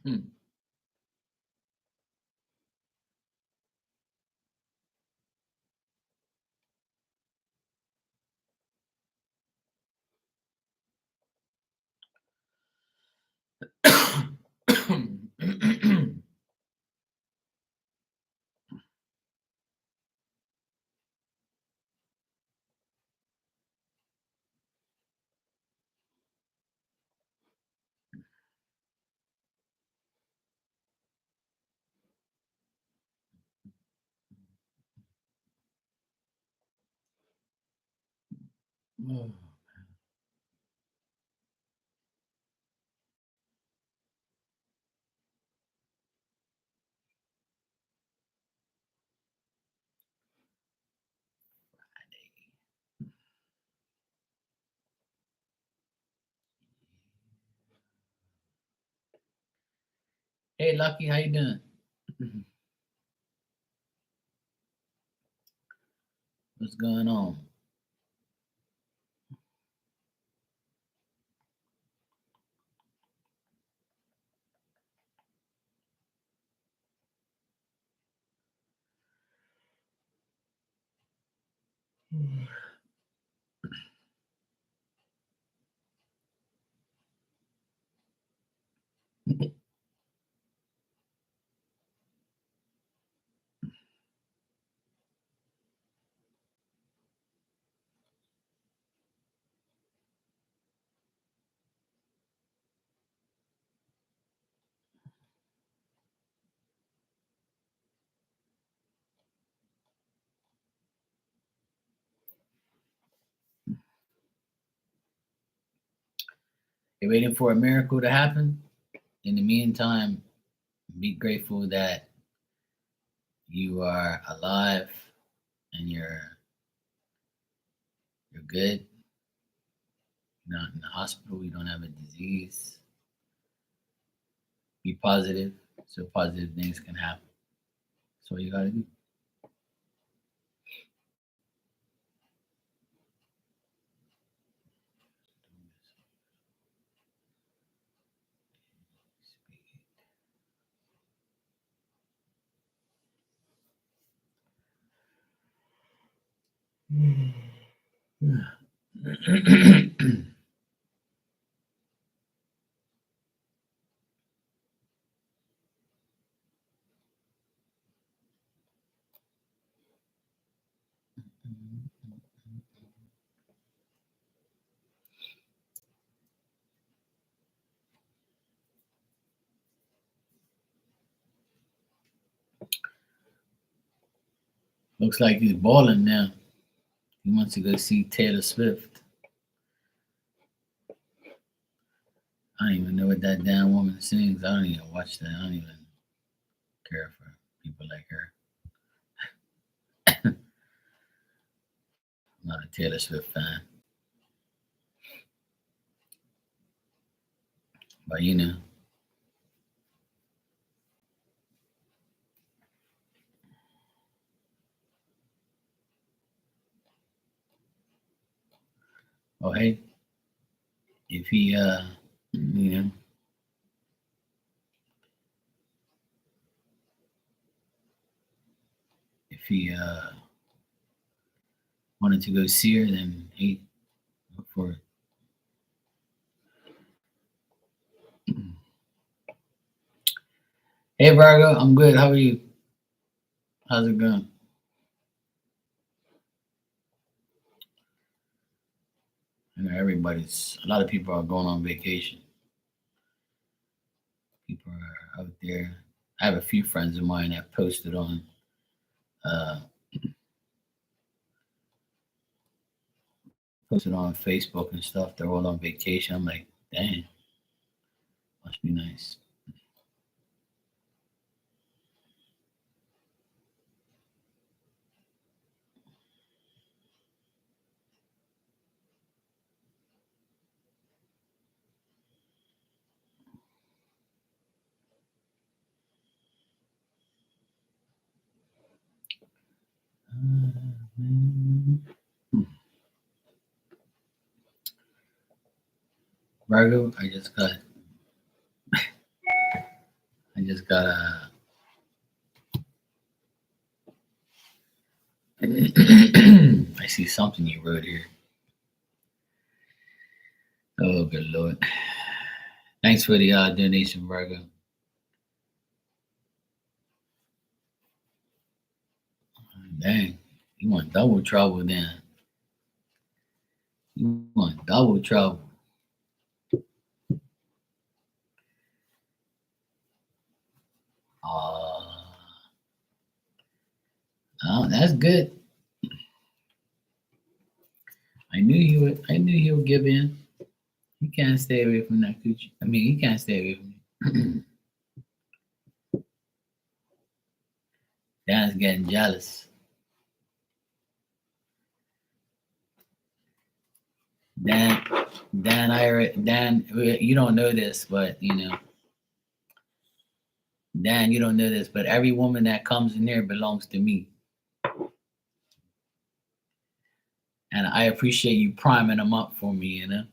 Hmm. Oh, hey, Lucky, how you doing? What's going on? You waiting for a miracle to happen? In the meantime, be grateful that you are alive and you're good. You're not in the hospital. You don't have a disease. Be positive, so positive things can happen. That's all you gotta do. Looks like he's balling now. He wants to go see Taylor Swift. I don't even know what that damn woman sings. I don't even watch that. I don't even care for people like her. I'm not a Taylor Swift fan, but oh hey, if he you know, if he wanted to go see her, then hey, go for it. Hey Virgo, I'm good. How are you? How's it going? Everybody's a lot of people are going on vacation. People are out there. I have a few friends of mine that uh, posted on Facebook and stuff. They're all on vacation. I'm like, dang, must be nice. Virgo, I just got just gotta. I see something you wrote here. Oh, good Lord. Thanks for the donation, Virgo. Dang, you want double trouble then. You want double trouble. Uh, oh, that's good. I knew he would. I knew he would give in. He can't stay away from that coochie. I mean, he can't stay away from it. Dan's getting jealous. Dan, Dan, you don't know this, but you know, Dan, you don't know this, but every woman that comes in here belongs to me. And I appreciate you priming them up for me, you know.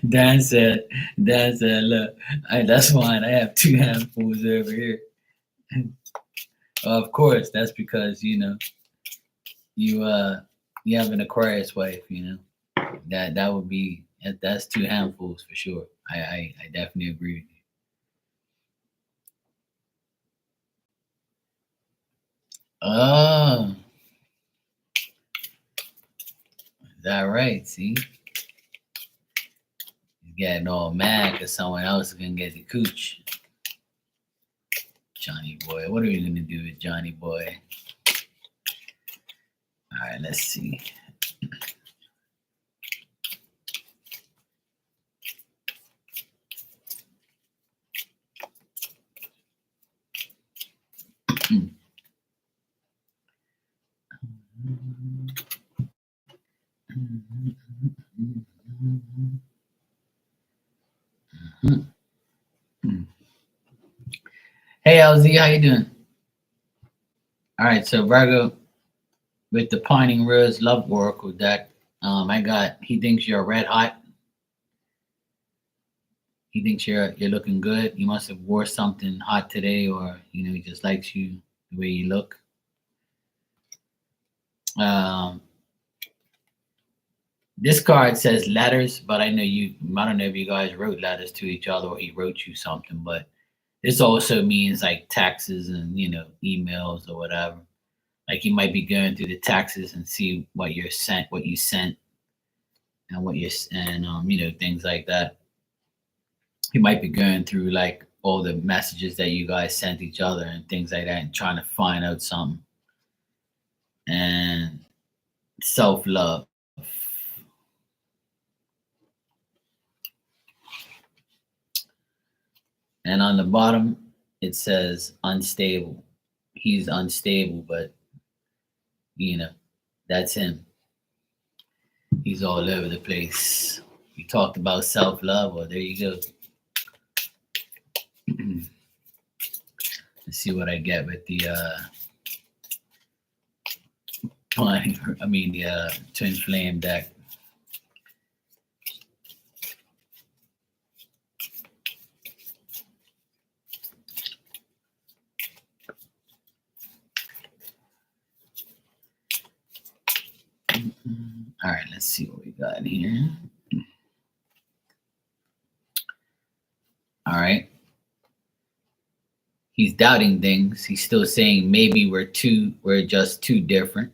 Dan said, look, that's fine. I have two handfuls over here. Of course, that's because you know you have an Aquarius wife. You know that would be that's two handfuls for sure. I definitely agree with you. Oh, is that right? See, he's getting all mad because someone else is gonna get the cooch. Johnny boy, what are we gonna do with Johnny boy? All right, let's see. Hey LZ, how you doing? All right, so Virgo with the Pining Rose Love Oracle deck. I got. He thinks you're red hot. He thinks you're looking good. You must have wore something hot today, or you know he just likes you the way you look. Um, this card says letters, but I know you. I don't know if you guys wrote letters to each other or he wrote you something, but this also means like taxes and you know emails or whatever. Like you might be going through the taxes and see what you're sent, what you sent, and what you're and you know things like that. You might be going through like all the messages that you guys sent each other and things like that, and trying to find out something. And self love. And on the bottom, it says unstable. He's unstable, but you know, that's him. He's all over the place. You talked about self love, well, there you go. Let's see what I get with the the twin flame deck. All right, let's see what we got here. All right. He's doubting things. He's still saying maybe we're just too different.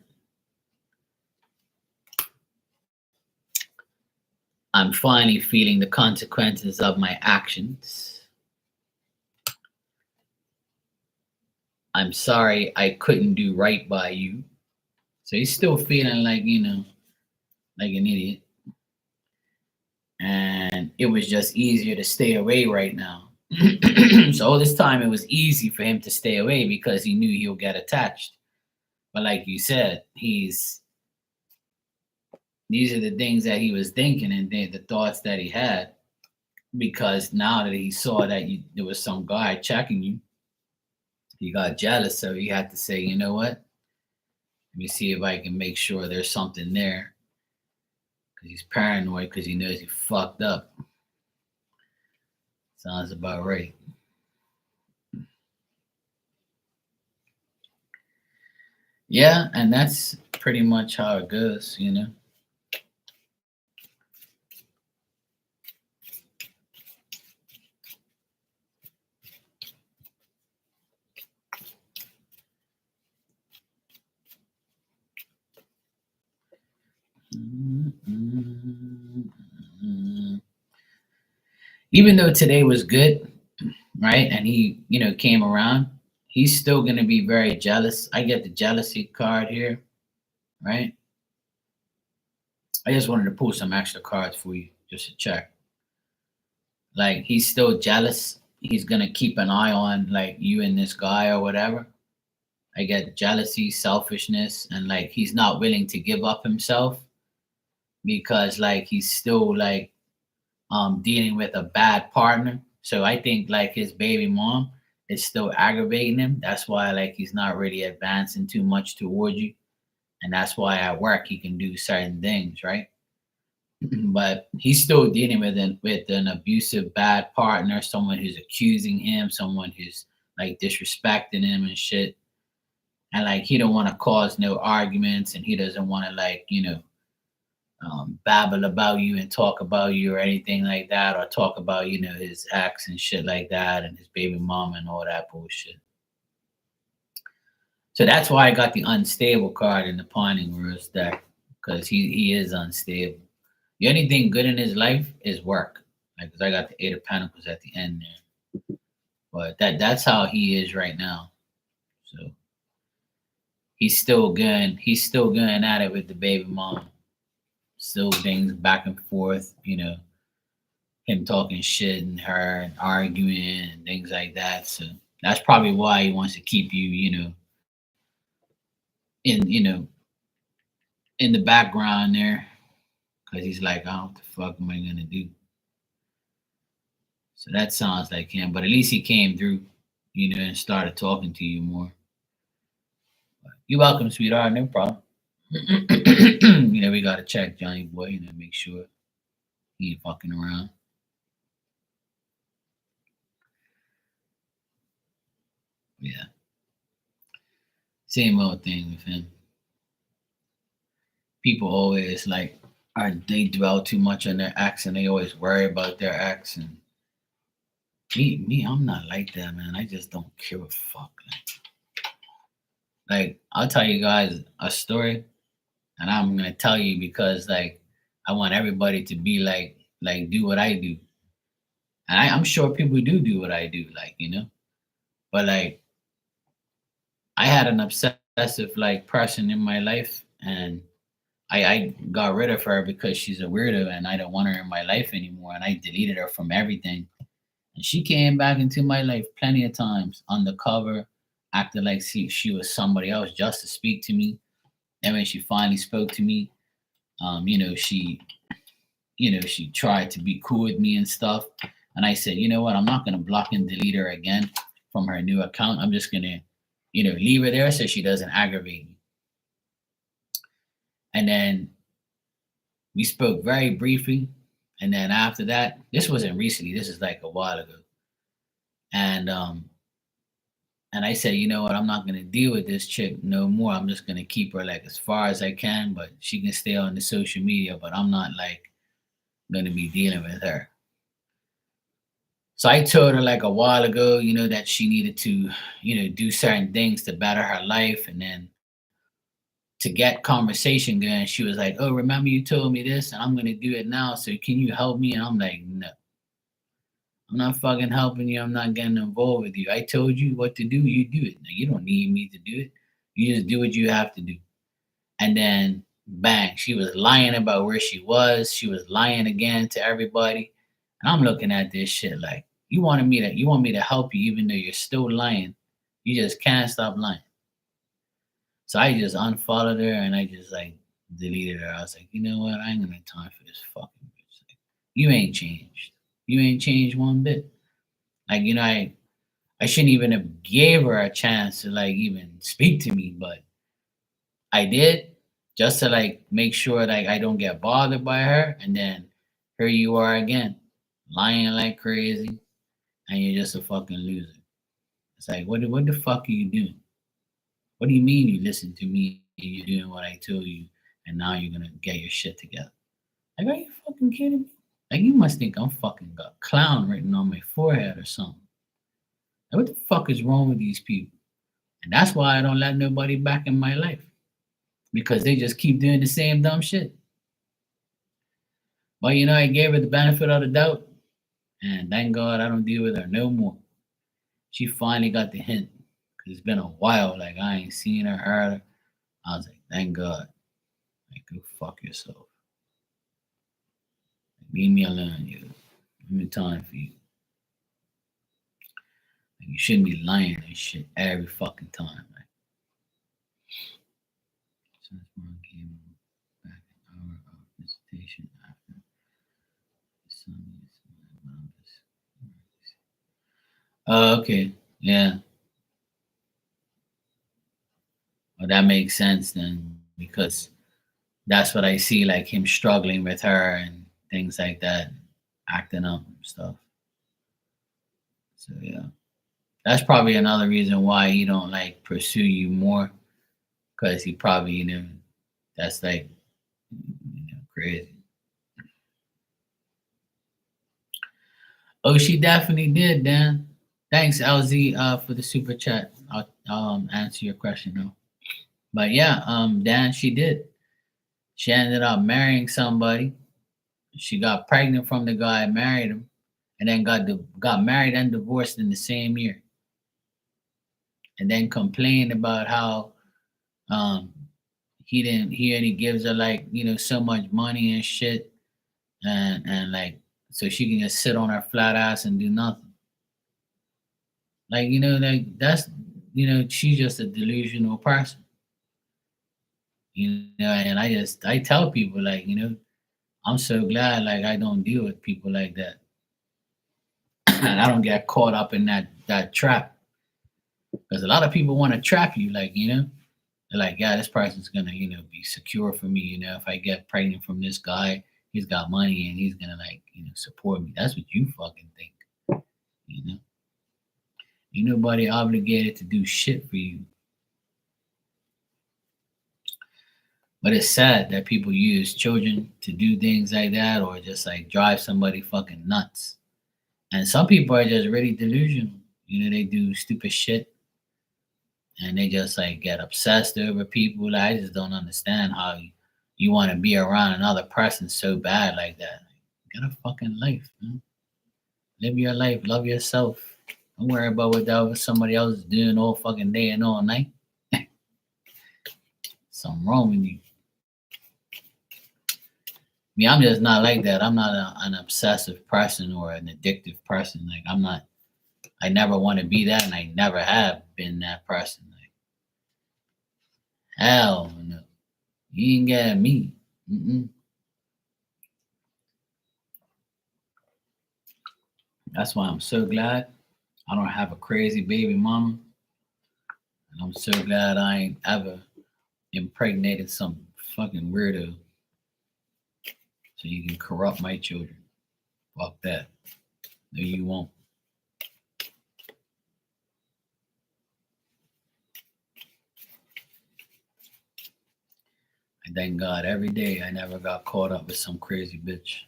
I'm finally feeling the consequences of my actions. I'm sorry I couldn't do right by you. So he's still feeling like, you know, like an idiot. And it was just easier to stay away right now. So all this time it was easy for him to stay away because he knew he'll get attached. But like you said, these are the things that he was thinking and the thoughts that he had. because now that he saw that there was some guy checking you, he got jealous. So he had to say, you know what? Let me see if I can make sure there's something there, because he's paranoid because he knows he fucked up. Sounds about right. Yeah, and that's pretty much how it goes, you know. Even though today was good, right? And he, came around, he's still going to be very jealous. I get the jealousy card here, right? I just wanted to pull some extra cards for you just to check. Like, he's still jealous. He's going to keep an eye on, like, you and this guy or whatever. I get jealousy, selfishness, and like he's not willing to give up himself because like he's still like dealing with a bad partner. So I think like his baby mom is still aggravating him. That's why like he's not really advancing too much toward you. And that's why at work he can do certain things, right? But he's still dealing with an abusive bad partner, someone who's accusing him, someone who's like disrespecting him and shit. And like he don't want to cause no arguments, and he doesn't want to like babble about you and talk about you or anything like that, or talk about his ex and shit like that, and his baby mom and all that bullshit. So that's why I got the unstable card in the Pawning Rules deck, because he is unstable. The only thing good in his life is work. Like, 'cause I got the Eight of Pentacles at the end there, but that's how he is right now. So he's still going at it with the baby mom. Still things back and forth, him talking shit and her and arguing and things like that. So that's probably why he wants to keep you, in in the background there, because he's like, oh, what the fuck am I gonna do? So that sounds like him, but at least he came through, and started talking to you more. You're welcome, sweetheart. No problem. We gotta check Johnny Boy, make sure he ain't fucking around. Yeah, same old thing with him. People always like they dwell too much on their ex, and they always worry about their ex. And me, I'm not like that, man. I just don't give a fuck. Like I'll tell you guys a story, and I'm gonna tell you because like I want everybody to be like do what I do, and I'm sure people do what I do, like but like I had an obsessive like person in my life, and I got rid of her because she's a weirdo and I don't want her in my life anymore. And I deleted her from everything. And she came back into my life plenty of times undercover, acting like she was somebody else just to speak to me. And when she finally spoke to me, she tried to be cool with me and stuff. And I said, you know what? I'm not gonna block and delete her again from her new account. I'm just gonna, leave her there so she doesn't aggravate me. And then we spoke very briefly, and then after that, this wasn't recently. This is like a while ago, and I said, you know what? I'm not gonna deal with this chick no more. I'm just gonna keep her like as far as I can, but she can stay on the social media. But I'm not like gonna be dealing with her. So I told her like a while ago, that she needed to, do certain things to better her life, and then to get conversation going, she was like, "Oh, remember you told me this, and I'm gonna do it now. So can you help me?" And I'm like, "No, I'm not fucking helping you. I'm not getting involved with you. I told you what to do. You do it. Now, you don't need me to do it. You just do what you have to do." And then, bang, she was lying about where she was. She was lying again to everybody. And I'm looking at this shit like, you want me to help you even though you're still lying. You just can't stop lying. So I just unfollowed her and I just like deleted her. I was like, you know what? I ain't gonna have time for this fucking bitch. Like, you ain't changed. You ain't changed one bit. Like, I shouldn't even have gave her a chance to like even speak to me, but I did just to like make sure like I don't get bothered by her. And then here you are again, lying like crazy, and you're just a fucking loser. It's like, what the fuck are you doing? What do you mean you listen to me and you're doing what I told you, and now you're gonna get your shit together? Like, are you fucking kidding me? Like, you must think I'm fucking got clown written on my forehead or something. Like, what the fuck is wrong with these people? And that's why I don't let nobody back in my life, because they just keep doing the same dumb shit. But I gave her the benefit of the doubt, and thank God I don't deal with her no more. She finally got the hint, because it's been a while. Like, I ain't seen her, heard her. I was like, thank God. Like, go fuck yourself. Like, leave me alone, you. Give me time for you. Like, you shouldn't be lying and shit every fucking time. Like, since mom came back an hour of visitation after the Sunday's mom's. Oh, okay. Yeah. Well, that makes sense then, because that's what I see, like him struggling with her and things like that, acting up and stuff. So yeah, that's probably another reason why he don't like pursue you more, because he probably that's like crazy. Oh, she definitely did, Dan. Thanks, LZ, for the super chat. I'll answer your question though. But yeah, Dan, she did. She ended up marrying somebody. She got pregnant from the guy, married him, and then got married and divorced in the same year. And then complained about how um he only gives her like so much money and shit, and like so she can just sit on her flat ass and do nothing. Like like that's she's just a delusional person. And I tell people like I'm so glad like I don't deal with people like that. And I don't get caught up in that trap, because a lot of people want to trap you, like they're like, yeah, this person's gonna be secure for me. If I get pregnant from this guy, he's got money and he's gonna like support me. That's what you fucking think. you know Ain't nobody obligated to do shit for you. But it's sad that people use children to do things like that, or just like drive somebody fucking nuts. And some people are just really delusional. They do stupid shit, and they just like get obsessed over people. Like, I just don't understand how you want to be around another person so bad like that. Get a fucking life, man. Live your life. Love yourself. Don't worry about what somebody else is doing all fucking day and all night. Something wrong with you. Me, I'm just not like that. I'm not an obsessive person or an addictive person. Like, I'm not. I never want to be that, and I never have been that person. Like, hell no, you ain't got me. Mm-mm. That's why I'm so glad I don't have a crazy baby mama, and I'm so glad I ain't ever impregnated some fucking weirdo so you can corrupt my children. Fuck that. No, you won't. I thank God every day I never got caught up with some crazy bitch.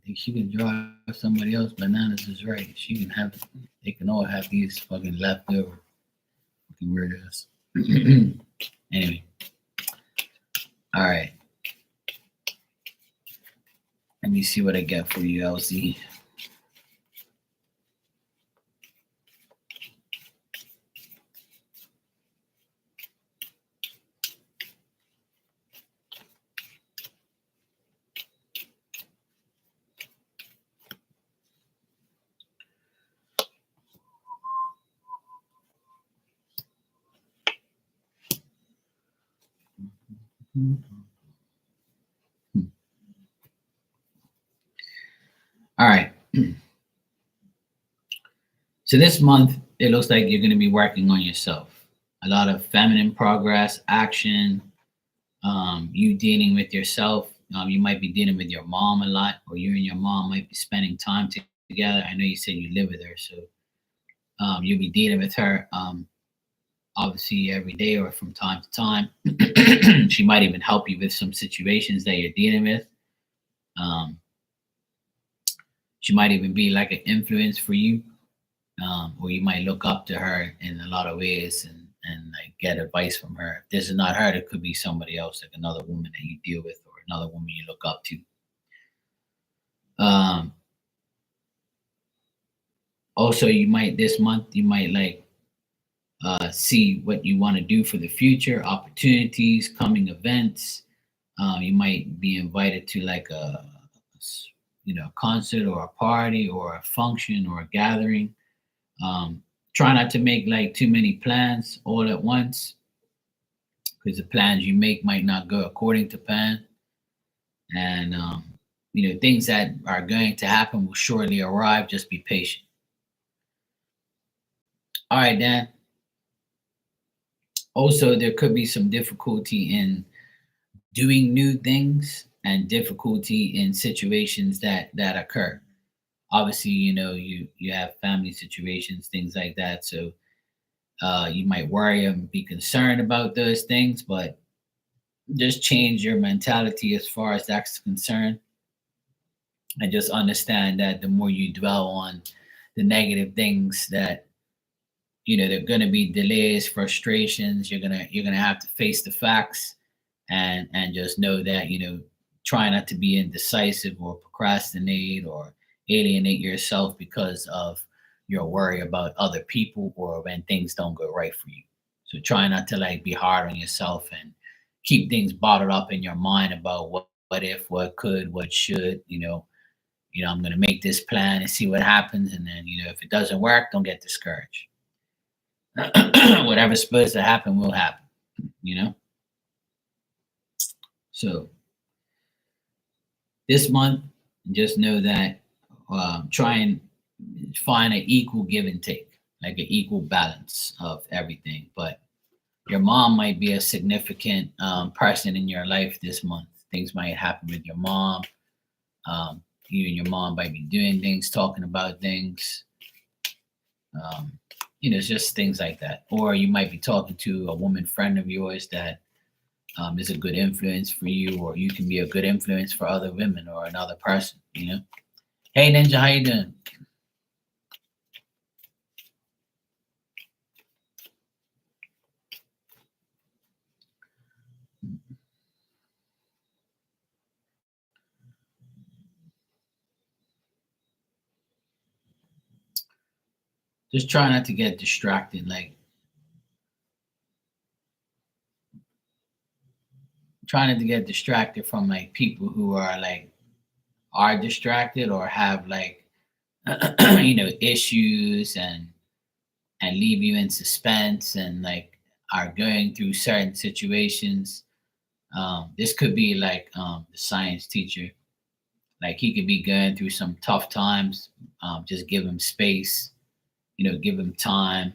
Think she can drive somebody else bananas is right. She can have. They can all have these fucking leftover fucking weirdos. Anyway, all right. Let me see what I get for you, LZ. All right. So this month, it looks like you're going to be working on yourself. A lot of feminine progress, action, you dealing with yourself. You might be dealing with your mom a lot, or you and your mom might be spending time together. I know you said you live with her, so you'll be dealing with her obviously every day or from time to time. She might even help you with some situations that you're dealing with. Um, she might even be like an influence for you, or you might look up to her in a lot of ways and like get advice from her. If this is not her, it could be somebody else, like another woman that you deal with or another woman you look up to. Um, Also, you might this month you might like see what you want to do for the future, opportunities, coming events. You might be invited to like a concert or a party or a function or a gathering. Try not to make like too many plans all at once because the plans you make might not go according to plan. And things that are going to happen will shortly arrive. Just be patient. All right, Dan. Also, there could be some difficulty in doing new things and difficulty in situations that occur. Obviously, you have family situations, things like that. So you might worry and be concerned about those things, but just change your mentality as far as that's concerned, and just understand that the more you dwell on the negative things, that there are going to be delays, frustrations. You're gonna have to face the facts, and just know that try not to be indecisive or procrastinate or alienate yourself because of your worry about other people or when things don't go right for you. So try not to like be hard on yourself and keep things bottled up in your mind about what if, what could, what should. I'm going to make this plan and see what happens, and then if it doesn't work, don't get discouraged. Whatever's supposed to happen will happen. you know so this month, just know that try and find an equal give and take, like an equal balance of everything. But your mom might be a significant person in your life this month. Things might happen with your mom. You and your mom might be doing things, talking about things. Um, it's just things like that. Or you might be talking to a woman friend of yours that is a good influence for you, or you can be a good influence for other women or another person. Hey Ninja, how you doing? Just try not to get distracted. Like try not to get distracted from like people who are distracted or have like issues and leave you in suspense and like are going through certain situations. This could be like the science teacher. Like he could be going through some tough times. Just give him space. Give him time.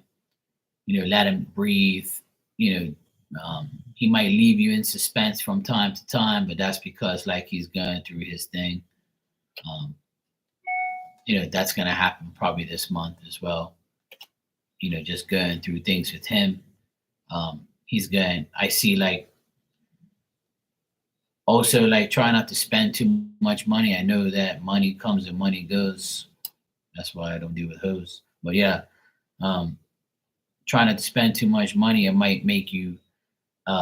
Let him breathe. He might leave you in suspense from time to time, but that's because like he's going through his thing. Um, that's going to happen probably this month as well. Just going through things with him. He's going. I see like also like try not to spend too much money. I know that money comes and money goes. That's why I don't deal with hoes. But yeah, um, try not to spend too much money. It might make you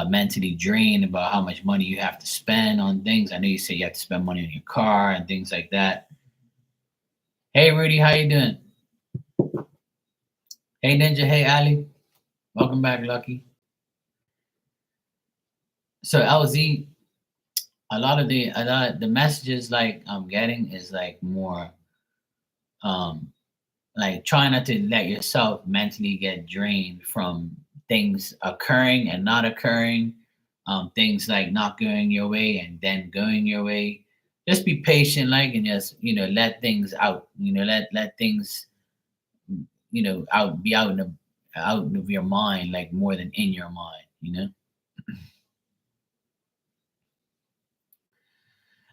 mentally drained about how much money you have to spend on things. I know you say you have to spend money on your car and things like that. Hey Rudy, how you doing? Hey Ninja, hey Ali, welcome back, Lucky. So LZ, a lot of the messages like I'm getting is like more um like try not to let yourself mentally get drained from things occurring and not occurring. things like not going your way and then going your way. Just be patient, like, and just let things out. Let things out, be out of your mind, like more than in your mind.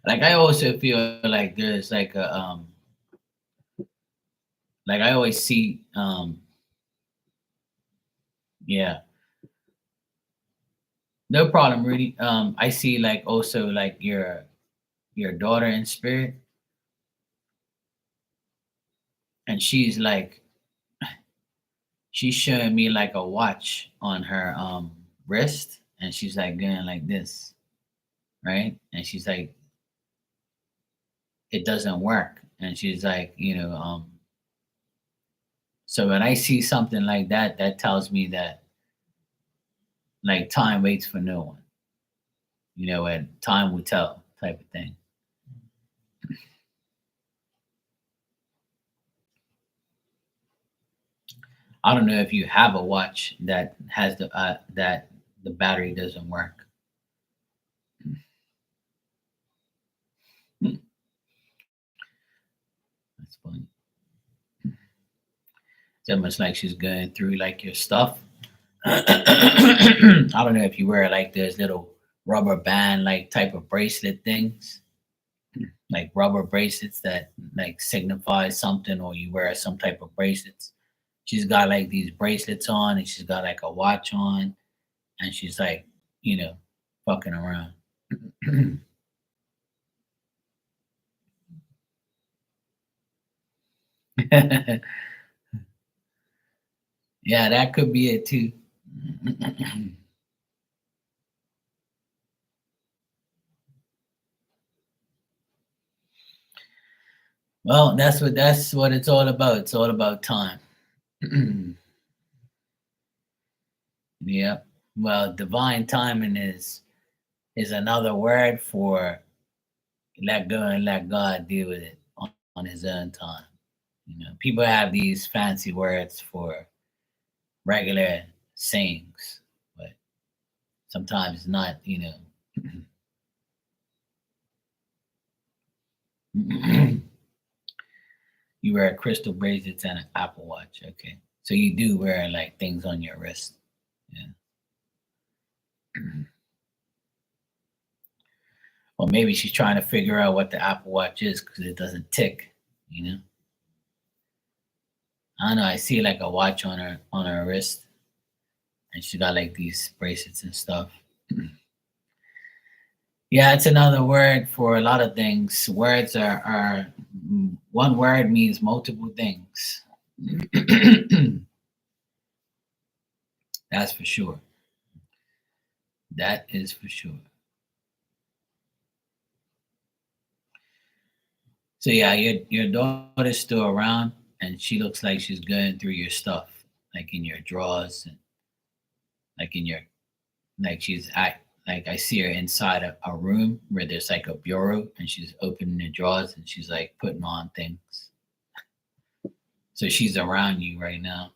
Like I also feel like there's like a like I always see yeah, no problem, Rudy. I see like also like your daughter in spirit, and she's showing me like a watch on her wrist, and she's like going like this, right? And she's like, it doesn't work. And she's like, so when I see something like that, that tells me that like time waits for no one, and time will tell type of thing. I don't know if you have a watch that has that the battery doesn't work. Hmm, that's funny. It's almost like she's going through like your stuff. I don't know if you wear like those little rubber band like type of bracelet things, like rubber bracelets that like signify something, or you wear some type of bracelets. She's got like these bracelets on, and she's got like a watch on, and she's like, you know, fucking around. Yeah, that could be it too. Well, that's what it's all about. It's all about time. Yeah. Well, divine timing is another word for let go and let God deal with it on his own time. People have these fancy words for regular sayings, but sometimes it's not, you wear crystal bracelets and an Apple Watch. Okay. So you do wear like things on your wrist. Yeah. Or maybe she's trying to figure out what the Apple Watch is because it doesn't tick, you know? I don't know. I see like a watch on her wrist, and she got like these bracelets and stuff. Yeah, it's another word for a lot of things. Words are one word means multiple things. That's for sure. That is for sure. So yeah, your daughter's still around, and she looks like she's going through your stuff, like in your drawers, and like in your like she's at like I see her inside a room where there's like a bureau, and she's opening the drawers, and she's like putting on things. So she's around you right now.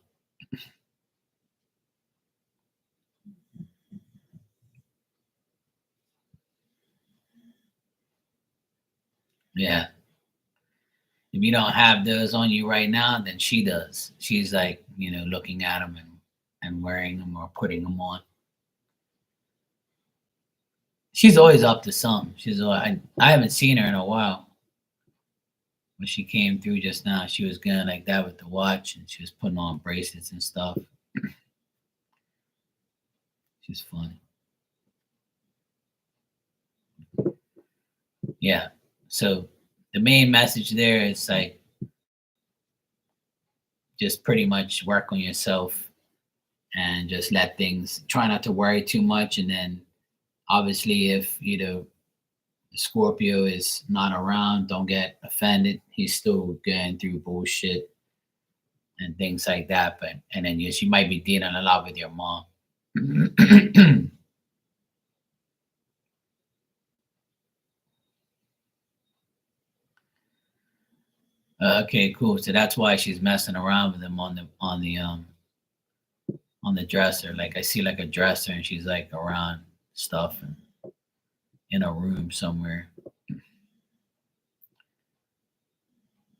Yeah. If you don't have those on you right now, then she does. She's like, looking at them and wearing them or putting them on. She's always up to something. I haven't seen her in a while. When she came through just now, she was going like that with the watch, and she was putting on bracelets and stuff. She's funny. Yeah. So the main message there is like just pretty much work on yourself and just let things try not to worry too much. And then obviously if the Scorpio is not around, don't get offended. He's still going through bullshit and things like that. But and then yes, you might be dealing a lot with your mom. Okay, cool. So that's why she's messing around with him on the dresser. Like I see like a dresser, and she's like around stuff and in a room somewhere.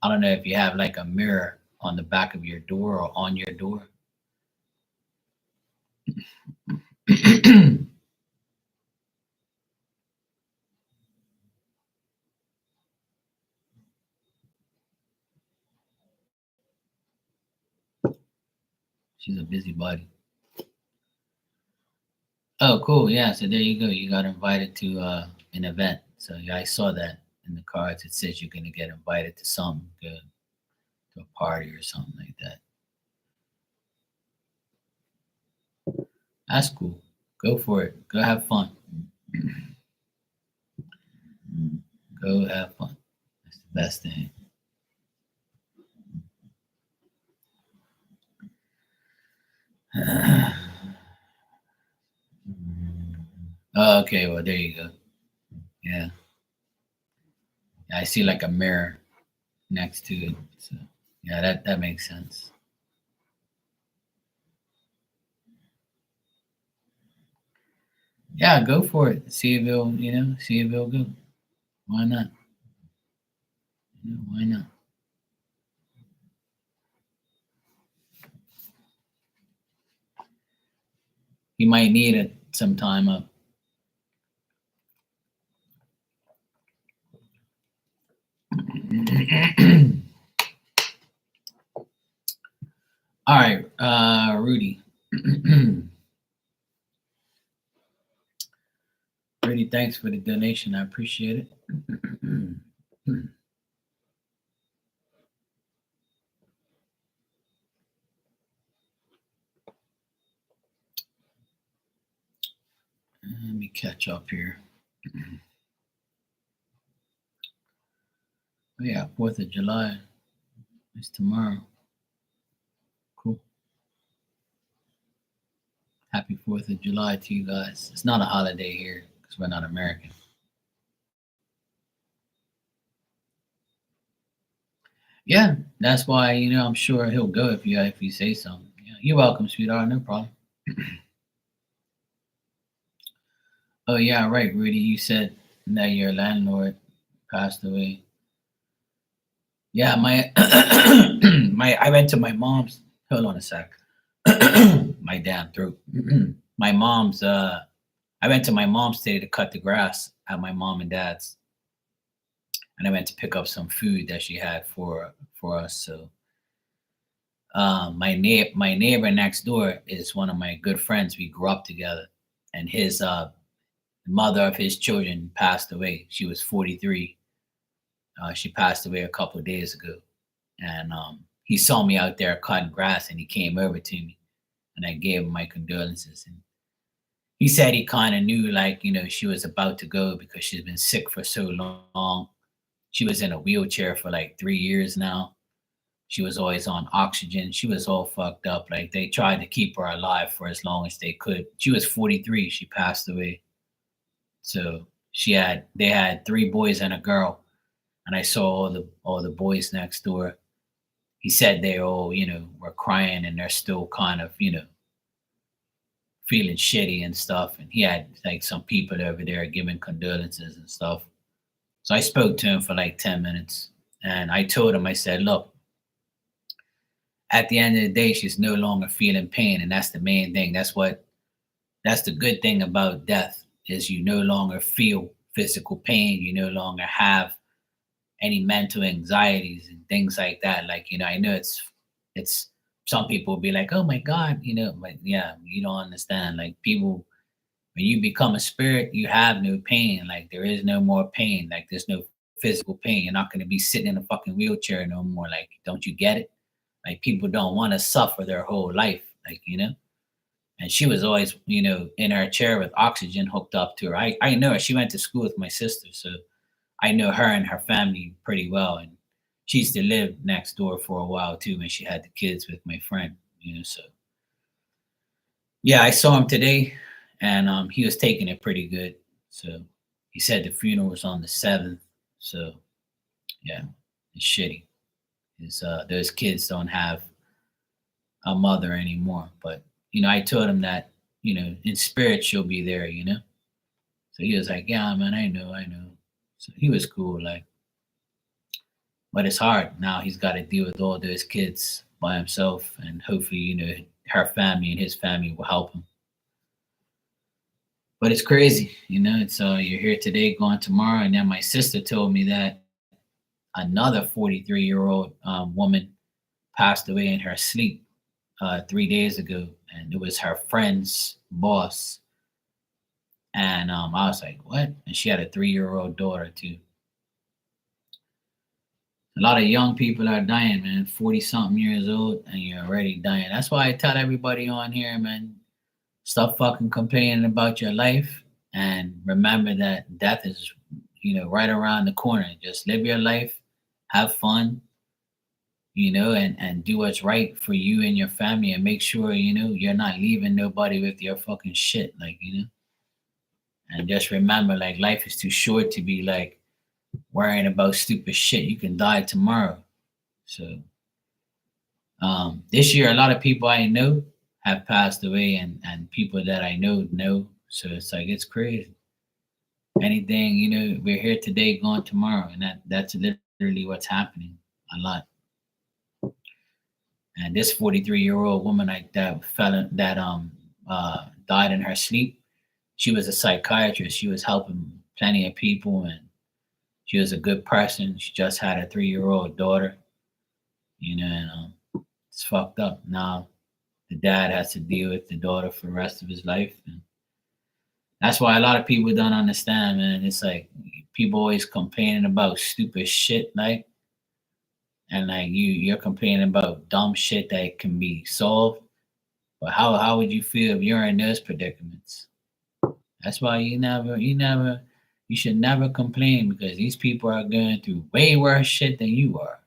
I don't know if you have like a mirror on the back of your door or on your door. She's a busybody. Oh, cool. Yeah. So there you go. You got invited to an event. So yeah, I saw that in the cards. It says you're going to get invited to something good, to a party or something like that. That's cool. Go for it. Go have fun. Go have fun. That's the best thing. Oh, okay. Well, there you go. Yeah. Yeah, I see like a mirror next to it. So yeah, that makes sense. Yeah, go for it. See if it'll, see if it'll go. Why not? Why not? You might need it some time up. All right, Rudy. Rudy, thanks for the donation. I appreciate it. Let me catch up here. Oh, yeah, 4th of July. It's tomorrow. Cool. Happy 4th of July to you guys. It's not a holiday here because we're not American. Yeah, that's why, I'm sure he'll go if you say something. Yeah, you're welcome, sweetheart. No problem. Oh, yeah, right, Rudy. You said that your landlord passed away. Yeah, my I went to my mom's. Hold on a sec. My damn throat. My mom's. I went to my mom's today to cut the grass at my mom and dad's, and I went to pick up some food that she had for us. So, my neighbor next door is one of my good friends. We grew up together, and his mother of his children passed away. She was 43. She passed away a couple of days ago, and he saw me out there cutting grass, and he came over to me, and I gave him my condolences. And he said he kind of knew, like, she was about to go because she's been sick for so long. She was in a wheelchair for like 3 years now. She was always on oxygen. She was all fucked up. Like, they tried to keep her alive for as long as they could. She was 43. She passed away. So they had three boys and a girl, and I saw all the boys next door. He said they all, were crying and they're still kind of, feeling shitty and stuff. And he had like some people over there giving condolences and stuff. So I spoke to him for like 10 minutes, and I told him, I said, look, at the end of the day, she's no longer feeling pain. And that's the main thing. That's the good thing about death is you no longer feel physical pain. You no longer have any mental anxieties and things like that. Like, I know it's some people will be like, oh my God, but yeah, you don't understand. Like, people, when you become a spirit, you have no pain. Like, there is no more pain. Like, there's no physical pain. You're not going to be sitting in a fucking wheelchair no more. Like, don't you get it? Like, people don't want to suffer their whole life. Like, and she was always, in her chair with oxygen hooked up to her. I know her. She went to school with my sister. So I know her and her family pretty well. And she used to live next door for a while too when she had the kids with my friend, so yeah, I saw him today, and he was taking it pretty good. So he said the funeral was on the 7th. So yeah, it's shitty. Those kids don't have a mother anymore. But I told him that, in spirit she'll be there, So he was like, yeah, man, I know. So he was cool, like, but it's hard. Now he's got to deal with all those kids by himself, and hopefully, her family and his family will help him. But it's crazy, It's you're here today, gone tomorrow. And then my sister told me that another 43-year-old woman passed away in her sleep 3 days ago, and it was her friend's boss. And I was like, what? And she had a 3-year-old daughter too. A lot of young people are dying, man. 40 something years old, and you're already dying. That's why I tell everybody on here, man, stop fucking complaining about your life and remember that death is, right around the corner. Just live your life, have fun, and do what's right for you and your family, and make sure, you're not leaving nobody with your fucking shit. Like, and just remember, like, life is too short to be like worrying about stupid shit. You can die tomorrow. So this year, a lot of people I know have passed away, and people that I know. So it's like, it's crazy. Anything, we're here today, gone tomorrow, and that's literally what's happening a lot. And this 43-year-old woman like that fell that died in her sleep. She was a psychiatrist. She was helping plenty of people, and she was a good person. She just had a 3-year-old daughter, and it's fucked up. Now the dad has to deal with the daughter for the rest of his life. And that's why a lot of people don't understand, man. It's like people always complaining about stupid shit, like, and like you're complaining about dumb shit that can be solved. But how would you feel if you're in those predicaments? That's why you should never complain, because these people are going through way worse shit than you are.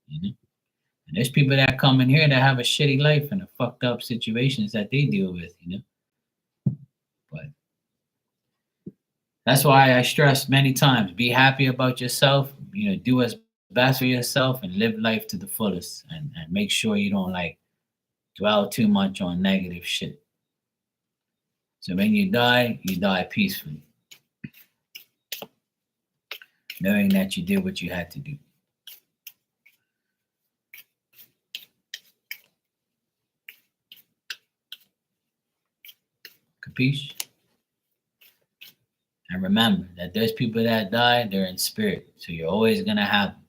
You know? And there's people that come in here that have a shitty life and the fucked up situations that they deal with. But that's why I stress many times, be happy about yourself, do what's best for yourself and live life to the fullest, and make sure you don't like dwell too much on negative shit. So when you die peacefully, knowing that you did what you had to do. Capiche? And remember that there's people that die, they're in spirit. So you're always going to have them.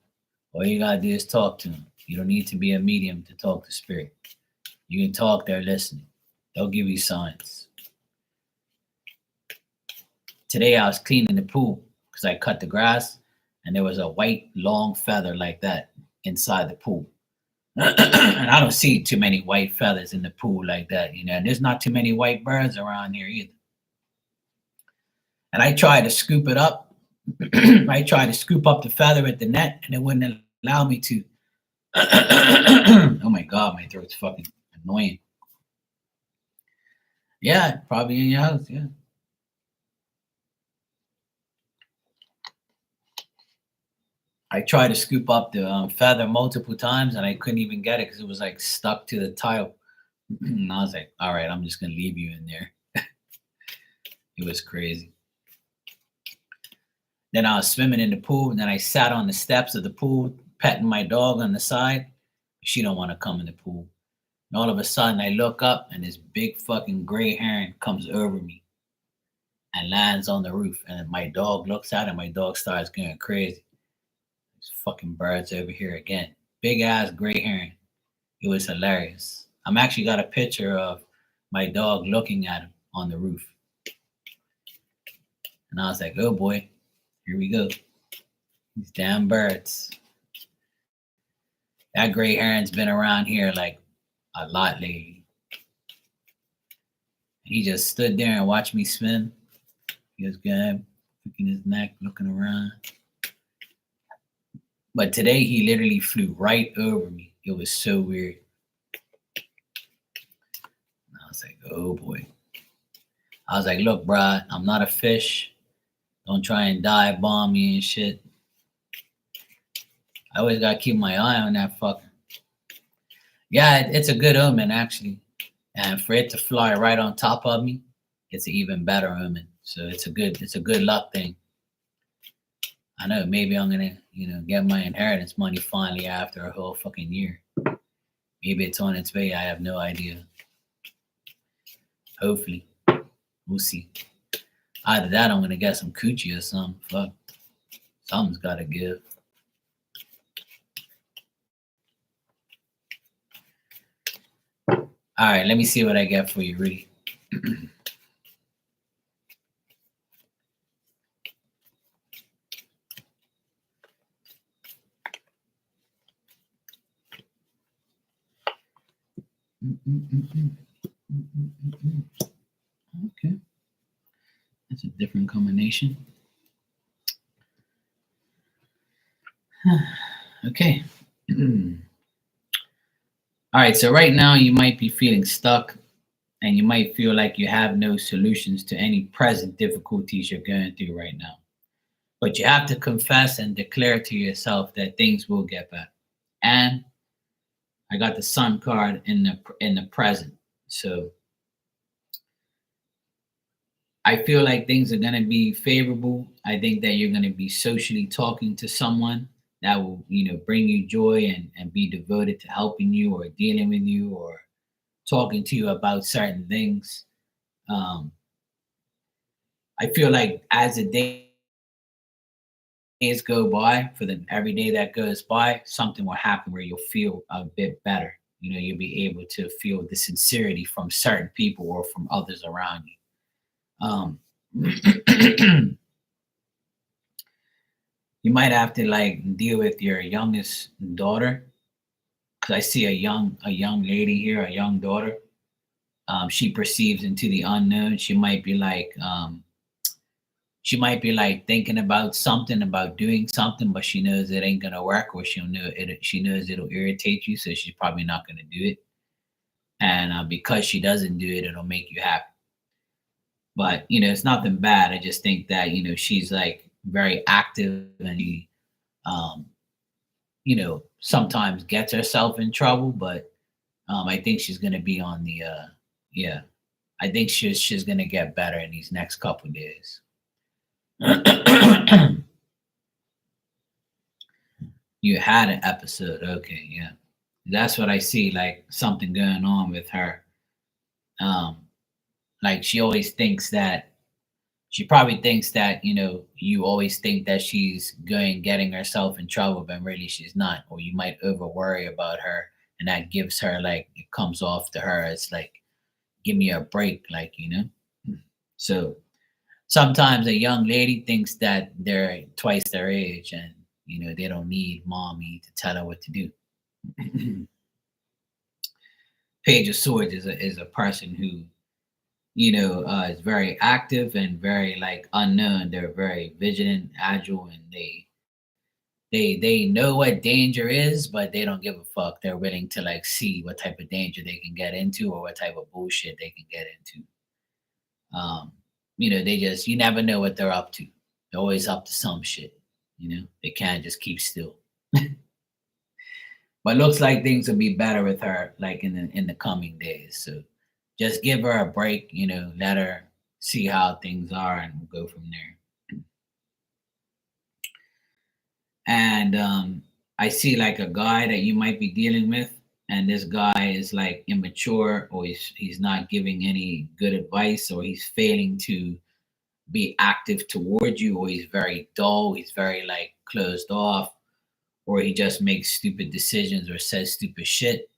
All you got to do is talk to them. You don't need to be a medium to talk to spirit. You can talk, they're listening. They'll give you signs. Today I was cleaning the pool because I cut the grass, and there was a white long feather like that inside the pool. And I don't see too many white feathers in the pool like that, and there's not too many white birds around here either. And I tried to scoop it up. I tried to scoop up the feather at the net, and it wouldn't allow me to. Oh my God, my throat's fucking annoying. Yeah, probably in your house, yeah. I tried to scoop up the feather multiple times, and I couldn't even get it because it was like stuck to the tile. And I was like, all right, I'm just going to leave you in there. It was crazy. Then I was swimming in the pool, and then I sat on the steps of the pool, petting my dog on the side. She don't want to come in the pool. And all of a sudden, I look up, and this big fucking gray heron comes over me and lands on the roof. And my dog looks at it, and my dog starts going crazy. There's fucking birds over here again. Big ass gray heron. It was hilarious. I'm actually got a picture of my dog looking at him on the roof. And I was like, oh boy, here we go. These damn birds. That gray heron's been around here like a lot lately. He just stood there and watched me swim. He was good, looking his neck, looking around. But today he literally flew right over me. It was so weird. And I was like, oh boy. I was like, look, bruh, I'm not a fish. Don't try and dive bomb me and shit. I always gotta keep my eye on that fucker. Yeah, it's a good omen actually. And for it to fly right on top of me, it's an even better omen. So it's a good luck thing. I know maybe I'm gonna, get my inheritance money finally after a whole fucking year. Maybe it's on its way. I have no idea. Hopefully. We'll see. Either that, I'm gonna get some coochie or something. Fuck. Something's gotta give. All right, let me see what I get for you, Rudy. Okay. That's a different combination. Okay. All right, so right now you might be feeling stuck and you might feel like you have no solutions to any present difficulties you're going through right now. But you have to confess and declare to yourself that things will get better. And I got the Sun card in the present. So I feel like things are going to be favorable. I think that you're going to be socially talking to someone that will, bring you joy and be devoted to helping you or dealing with you or talking to you about certain things. Um, I feel like as the days go by, for the every day that goes by, something will happen where you'll feel a bit better. You'll be able to feel the sincerity from certain people or from others around you. You might have to like deal with your youngest daughter because I see a young lady here, a young daughter. She perceives into the unknown. She might be like thinking about something, about doing something, but she knows it ain't gonna work, or she knows it'll irritate you, so she's probably not gonna do it. And because she doesn't do it, it'll make you happy. But it's nothing bad. I just think that she's like very active and she um, sometimes gets herself in trouble, but I think she's gonna be on the yeah. I think she's gonna get better in these next couple days. You had an episode, okay, yeah. That's what I see, like something going on with her. Um, like she probably thinks that you always think that she's getting herself in trouble, but really she's not. Or you might over worry about her, and that gives her like it comes off to her as like, give me a break, like So sometimes a young lady thinks that they're twice their age, and they don't need mommy to tell her what to do. Page of Swords is a person who is very active and very like unknown. They're very vigilant, agile, and they know what danger is, but they don't give a fuck. They're willing to like see what type of danger they can get into or what type of bullshit they can get into. Um, they just you never know what they're up to. They're always up to some shit. They can't just keep still. But looks like things will be better with her like in the coming days. So just give her a break, let her see how things are and we'll go from there. And I see like a guy that you might be dealing with, and this guy is like immature, or he's not giving any good advice, or he's failing to be active towards you, or he's very dull, he's very like closed off, or he just makes stupid decisions or says stupid shit,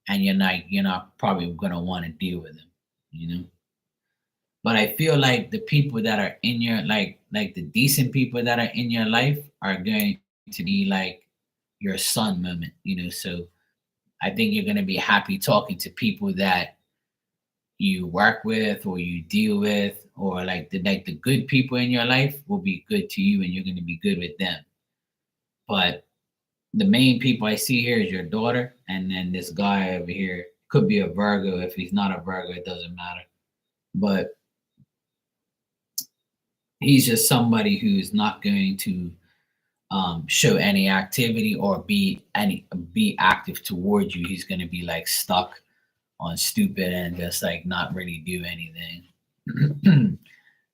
and you're not probably gonna want to deal with him, you know. But I feel like the people that are in your like the decent people that are in your life are going to be like your sun moment, So I think you're gonna be happy talking to people that you work with or you deal with, or like the good people in your life will be good to you and you're gonna be good with them. But the main people I see here is your daughter, and then this guy over here could be a Virgo. If he's not a Virgo, it doesn't matter. But he's just somebody who's not going to show any activity or be active towards you. He's going to be like stuck on stupid and just like not really do anything.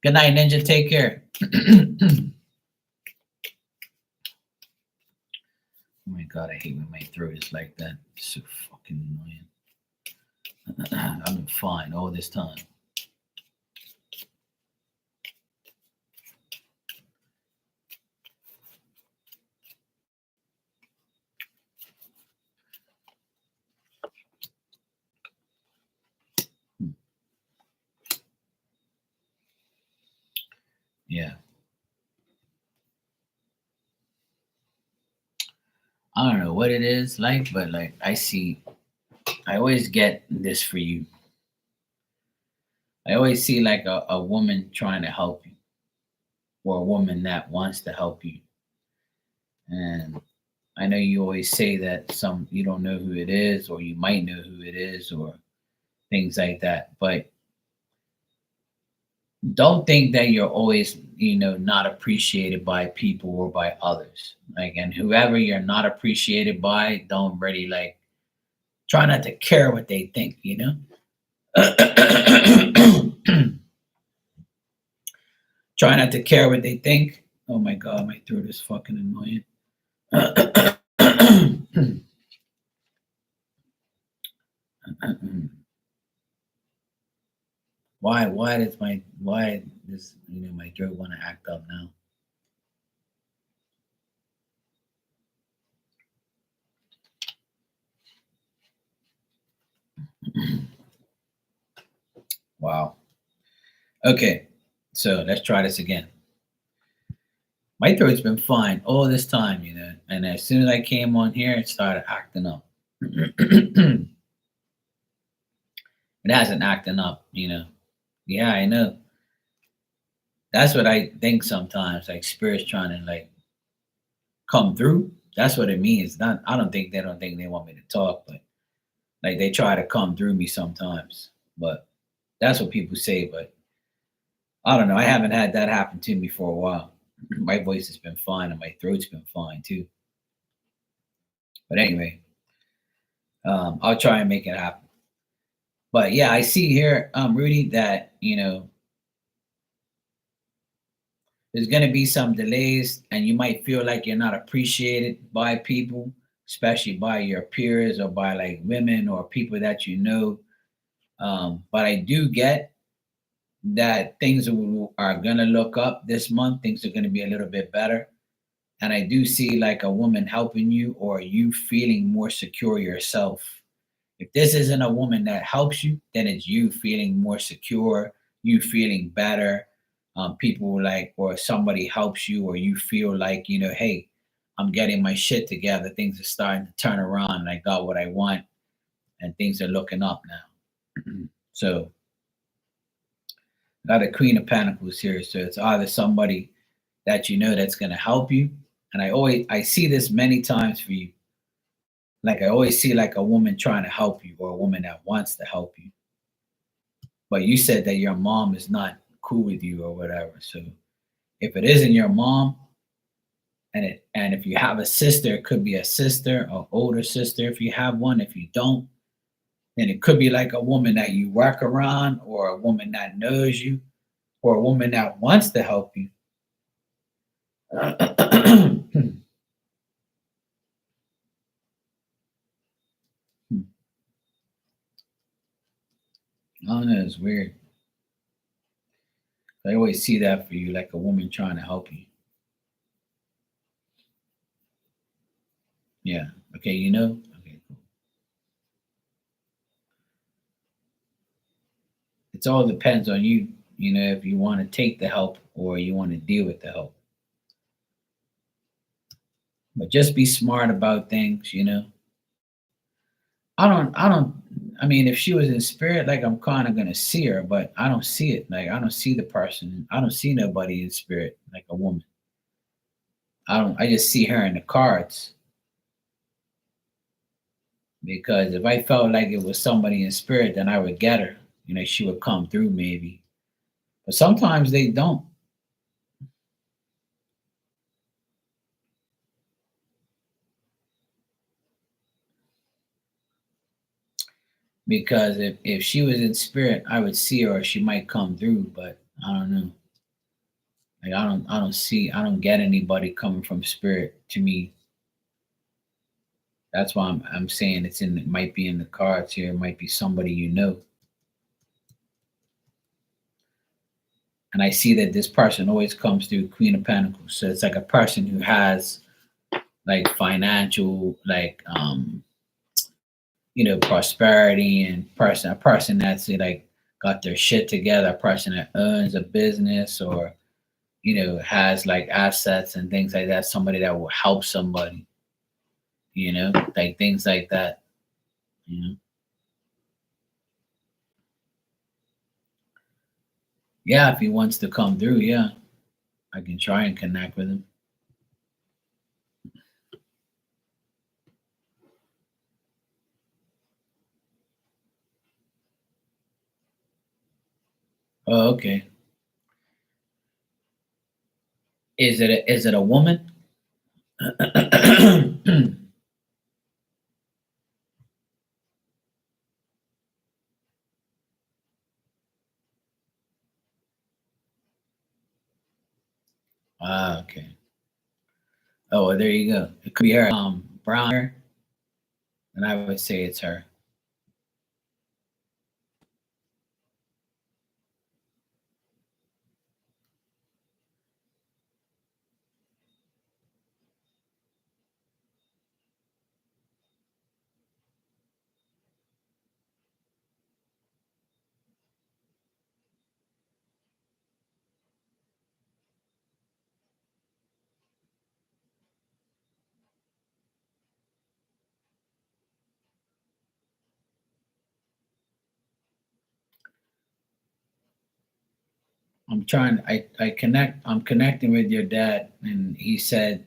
Good night, Ninja. Take care. Oh my god, I hate when my throat is like that. It's so fucking annoying. I've been fine all this time. Yeah. I don't know what it is like, but like I always get this for you. I always see like a woman trying to help you, or a woman that wants to help you. And I know you always say that some you don't know who it is, or you might know who it is, or things like that. But don't think that you're always, not appreciated by people or by others. Like, and whoever you're not appreciated by, don't really like try not to care what they think. Try not to care what they think. Oh my god, my throat is fucking annoying. Why does my throat want to act up now? Wow. Okay, so let's try this again. My throat's been fine all this time, and as soon as I came on here, it started acting up. It hasn't acting up. Yeah, I know. That's what I think sometimes, like spirits trying to like come through. That's what it means. Not, I don't think they want me to talk, but like they try to come through me sometimes. But that's what people say. But I don't know. I haven't had that happen to me for a while. My voice has been fine and my throat's been fine too. But anyway, I'll try and make it happen. But yeah, I see here, Rudy, that there's going to be some delays, and you might feel like you're not appreciated by people, especially by your peers or by like women or people that you know. But I do get that things are going to look up this month. Things are going to be a little bit better. And I do see like a woman helping you, or you feeling more secure yourself. If this isn't a woman that helps you, then it's you feeling more secure, you feeling better. People like, or somebody helps you, or you feel like, hey, I'm getting my shit together. Things are starting to turn around, and I got what I want, and things are looking up now. So, got a Queen of Pentacles here. So, it's either somebody that you know that's going to help you. And I see this many times for you. Like, I always see like a woman trying to help you, or a woman that wants to help you. But you said that your mom is not cool with you or whatever. So if it isn't your mom, and if you have a sister, it could be a sister, or older sister if you have one. If you don't, then it could be like a woman that you work around, or a woman that knows you, or a woman that wants to help you. I don't know, it's weird. I always see that for you, like a woman trying to help you. Yeah. Okay, Okay, cool. It all depends on you, if you want to take the help or you want to deal with the help. But just be smart about things. I don't I mean, if she was in spirit, like I'm kind of gonna see her, but I don't see it. Like I don't see the person. I don't see nobody in spirit like a woman. I just see her in the cards, because if I felt like it was somebody in spirit, then I would get her. She would come through maybe. But sometimes they don't. Because if she was in spirit, I would see her, or she might come through, but I don't know. Like I don't get anybody coming from spirit to me. That's why I'm saying it might be in the cards here. It might be somebody you know. And I see that this person always comes through Queen of Pentacles. So it's like a person who has like financial, like prosperity, and a person that's like got their shit together, a person that owns a business, or has like assets and things like that, somebody that will help somebody, like things like that. you know yeah, if he wants to come through, yeah, I can try and connect with him. Oh, okay. Is it a woman? Ah, okay. Oh, well, there you go. It could be her. Brown hair, and I would say it's her. I'm connecting with your dad, and he said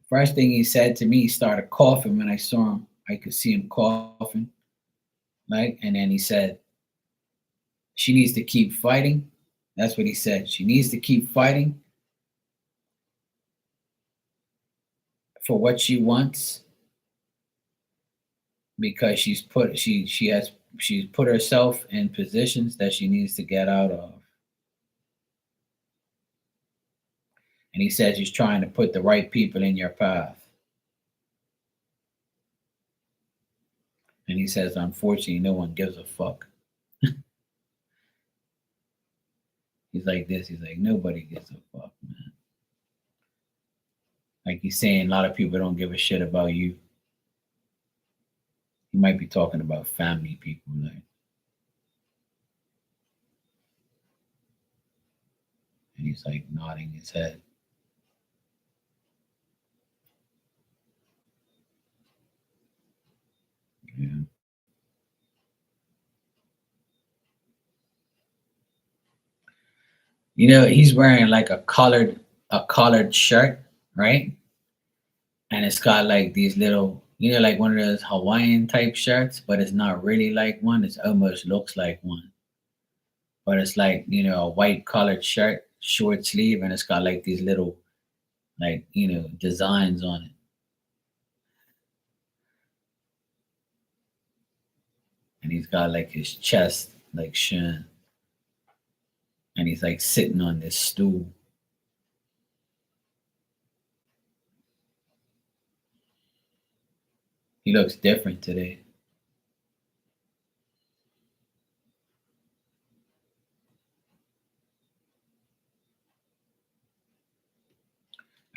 first thing he said to me, he started coughing when I saw him. I could see him coughing, like, and then he said she needs to keep fighting. That's what he said. She needs to keep fighting for what she wants because she's put herself in positions that she needs to get out of. And he says he's trying to put the right people in your path. And he says, unfortunately, no one gives a fuck. He's like this. He's like, nobody gives a fuck, man. Like he's saying, a lot of people don't give a shit about you. He might be talking about family people. Like, and he's like nodding his head. Yeah. He's wearing like a collared shirt, right? And it's got like these little, like one of those Hawaiian type shirts, but it's not really like one. It almost looks like one, but it's like a white collared shirt, short sleeve, and it's got like these little like designs on it, and he's got like his chest like showing, and he's like sitting on this stool. He looks different today.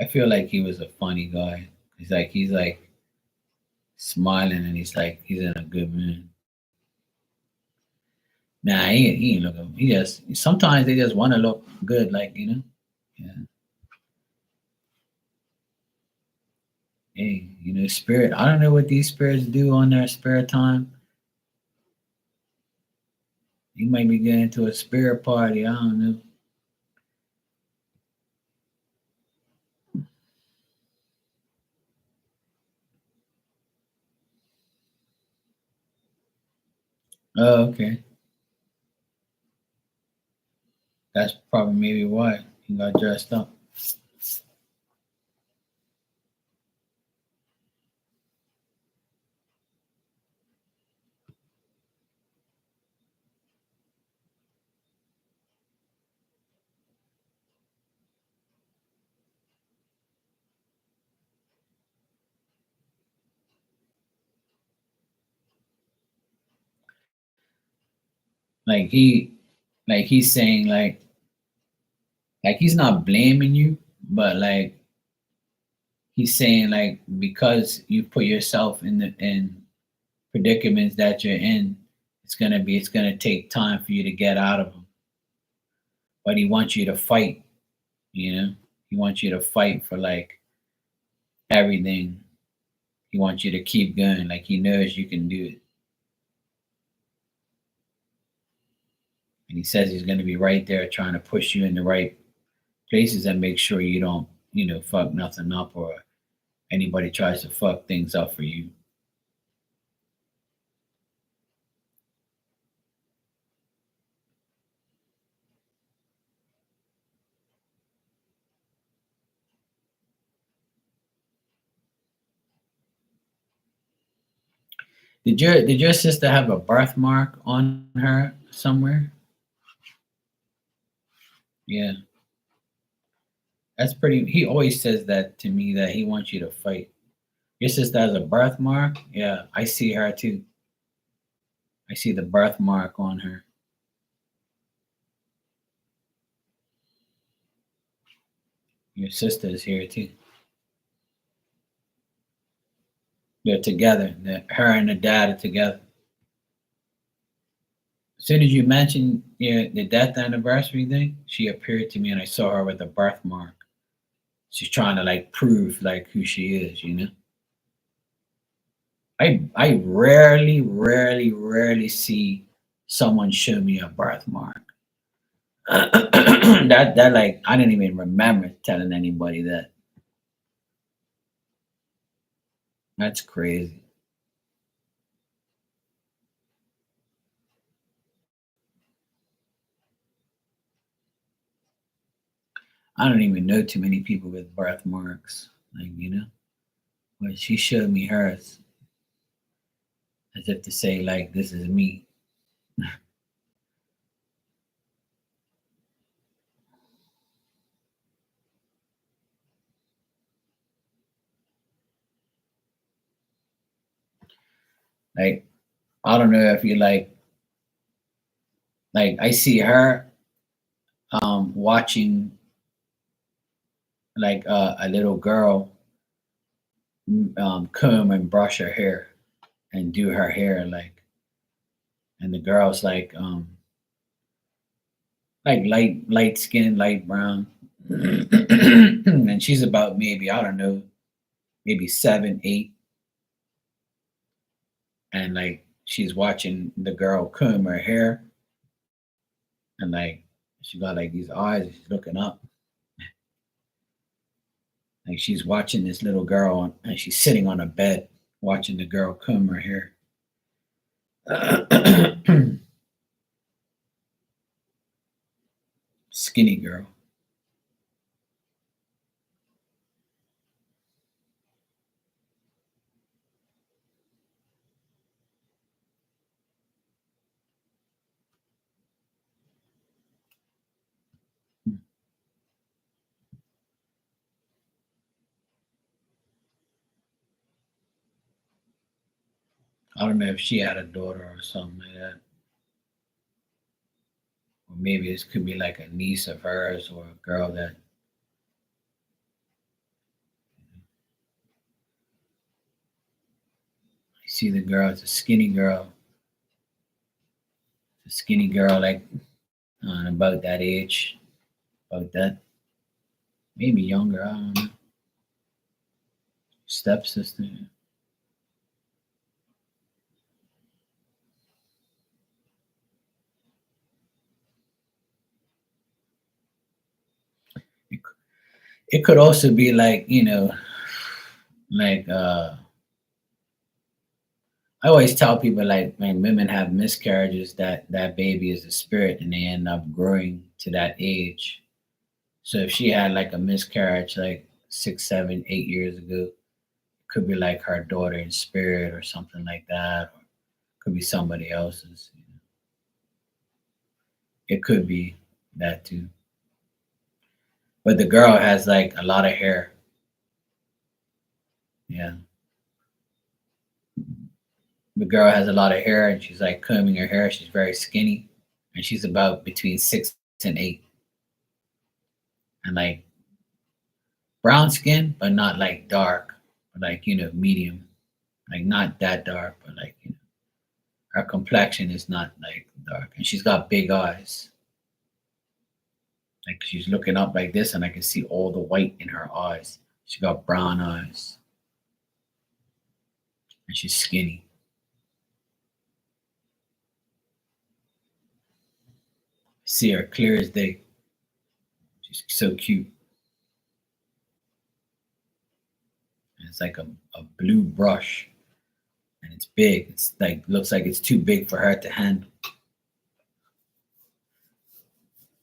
I feel like he was a funny guy. He's like smiling, and he's in a good mood. Nah, he ain't looking. He just sometimes they just want to look good, like. Yeah. Hey, spirit. I don't know what these spirits do on their spare time. You might be getting to a spirit party. I don't know. Oh, okay. That's probably maybe why he got dressed up. Like he's saying like he's not blaming you, but like he's saying like because you put yourself in predicaments that you're in, it's gonna take time for you to get out of them. But he wants you to fight, you know. He wants you to fight for like everything. He wants you to keep going. Like he knows you can do it, and he says he's gonna be right there trying to push you in the right places and make sure you don't, fuck nothing up or anybody tries to fuck things up for you. Did your sister have a birthmark on her somewhere? Yeah, that's pretty. He always says that to me that he wants you to fight. Your sister has a birthmark. Yeah, I see her too. I see the birthmark on her. Your sister is here too. They're together. Her and the dad are together. As soon as you mentioned the death anniversary thing, she appeared to me and I saw her with a birthmark. She's trying to like prove like who she is, you know. I rarely see someone show me a birthmark. That like I didn't even remember telling anybody that. That's crazy. I don't even know too many people with birthmarks, like But she showed me hers as if to say like this is me. Like I don't know if you like I see her watching like a little girl comb and brush her hair and do her hair and the girl's like light skin, light brown. And she's about maybe, I don't know, maybe 7, 8. And like she's watching the girl comb her hair and like she got like these eyes, she's looking up. Like she's watching this little girl and she's sitting on a bed watching the girl comb her hair. Skinny girl. I don't know if she had a daughter or something like that. Or maybe this could be like a niece of hers or a girl that you see the girl, it's a skinny girl like about that age, about that, maybe younger, I don't know. Stepsister. It, it could also be like, like I always tell people like when women have miscarriages that baby is a spirit and they end up growing to that age. So if she had like a miscarriage like 6, 7, 8 years ago, it could be like her daughter in spirit or something like that, or could be somebody else's. It could be that too. But the girl has like a lot of hair. Yeah. The girl has a lot of hair and she's like combing her hair. She's very skinny. and she's about between 6 and 8, and like brown skin, but not like dark, but like medium, like not that dark, but like her complexion is not like dark, and she's got big eyes. Like she's looking up like this, and I can see all the white in her eyes. She got brown eyes, and she's skinny. See her clear as day. She's so cute. And it's like a blue brush, and it's big. It's like looks like it's too big for her to handle.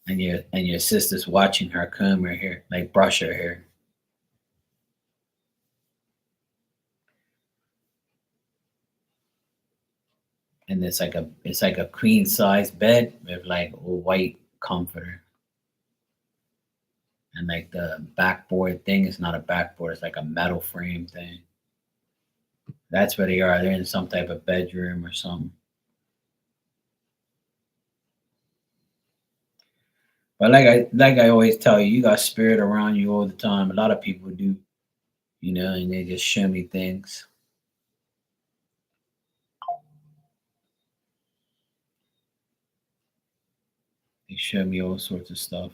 And your sister's watching her comb her hair, like brush her hair. And it's like a queen size bed with like a white comforter. And like the backboard thing is not a backboard, it's like a metal frame thing. That's where they are. They're in some type of bedroom or something. But like I always tell you, you got spirit around you all the time. A lot of people do, and they just show me things. They show me all sorts of stuff.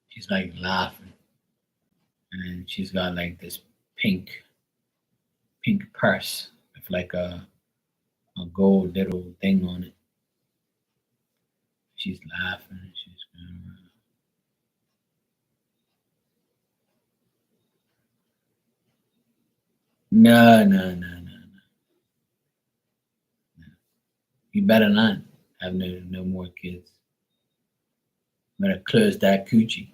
She's like laughing, and she's got like this pink purse with like a gold little thing on it. She's laughing. She's going around. No, no, no, no, no. You better not have no more kids. Better close that coochie.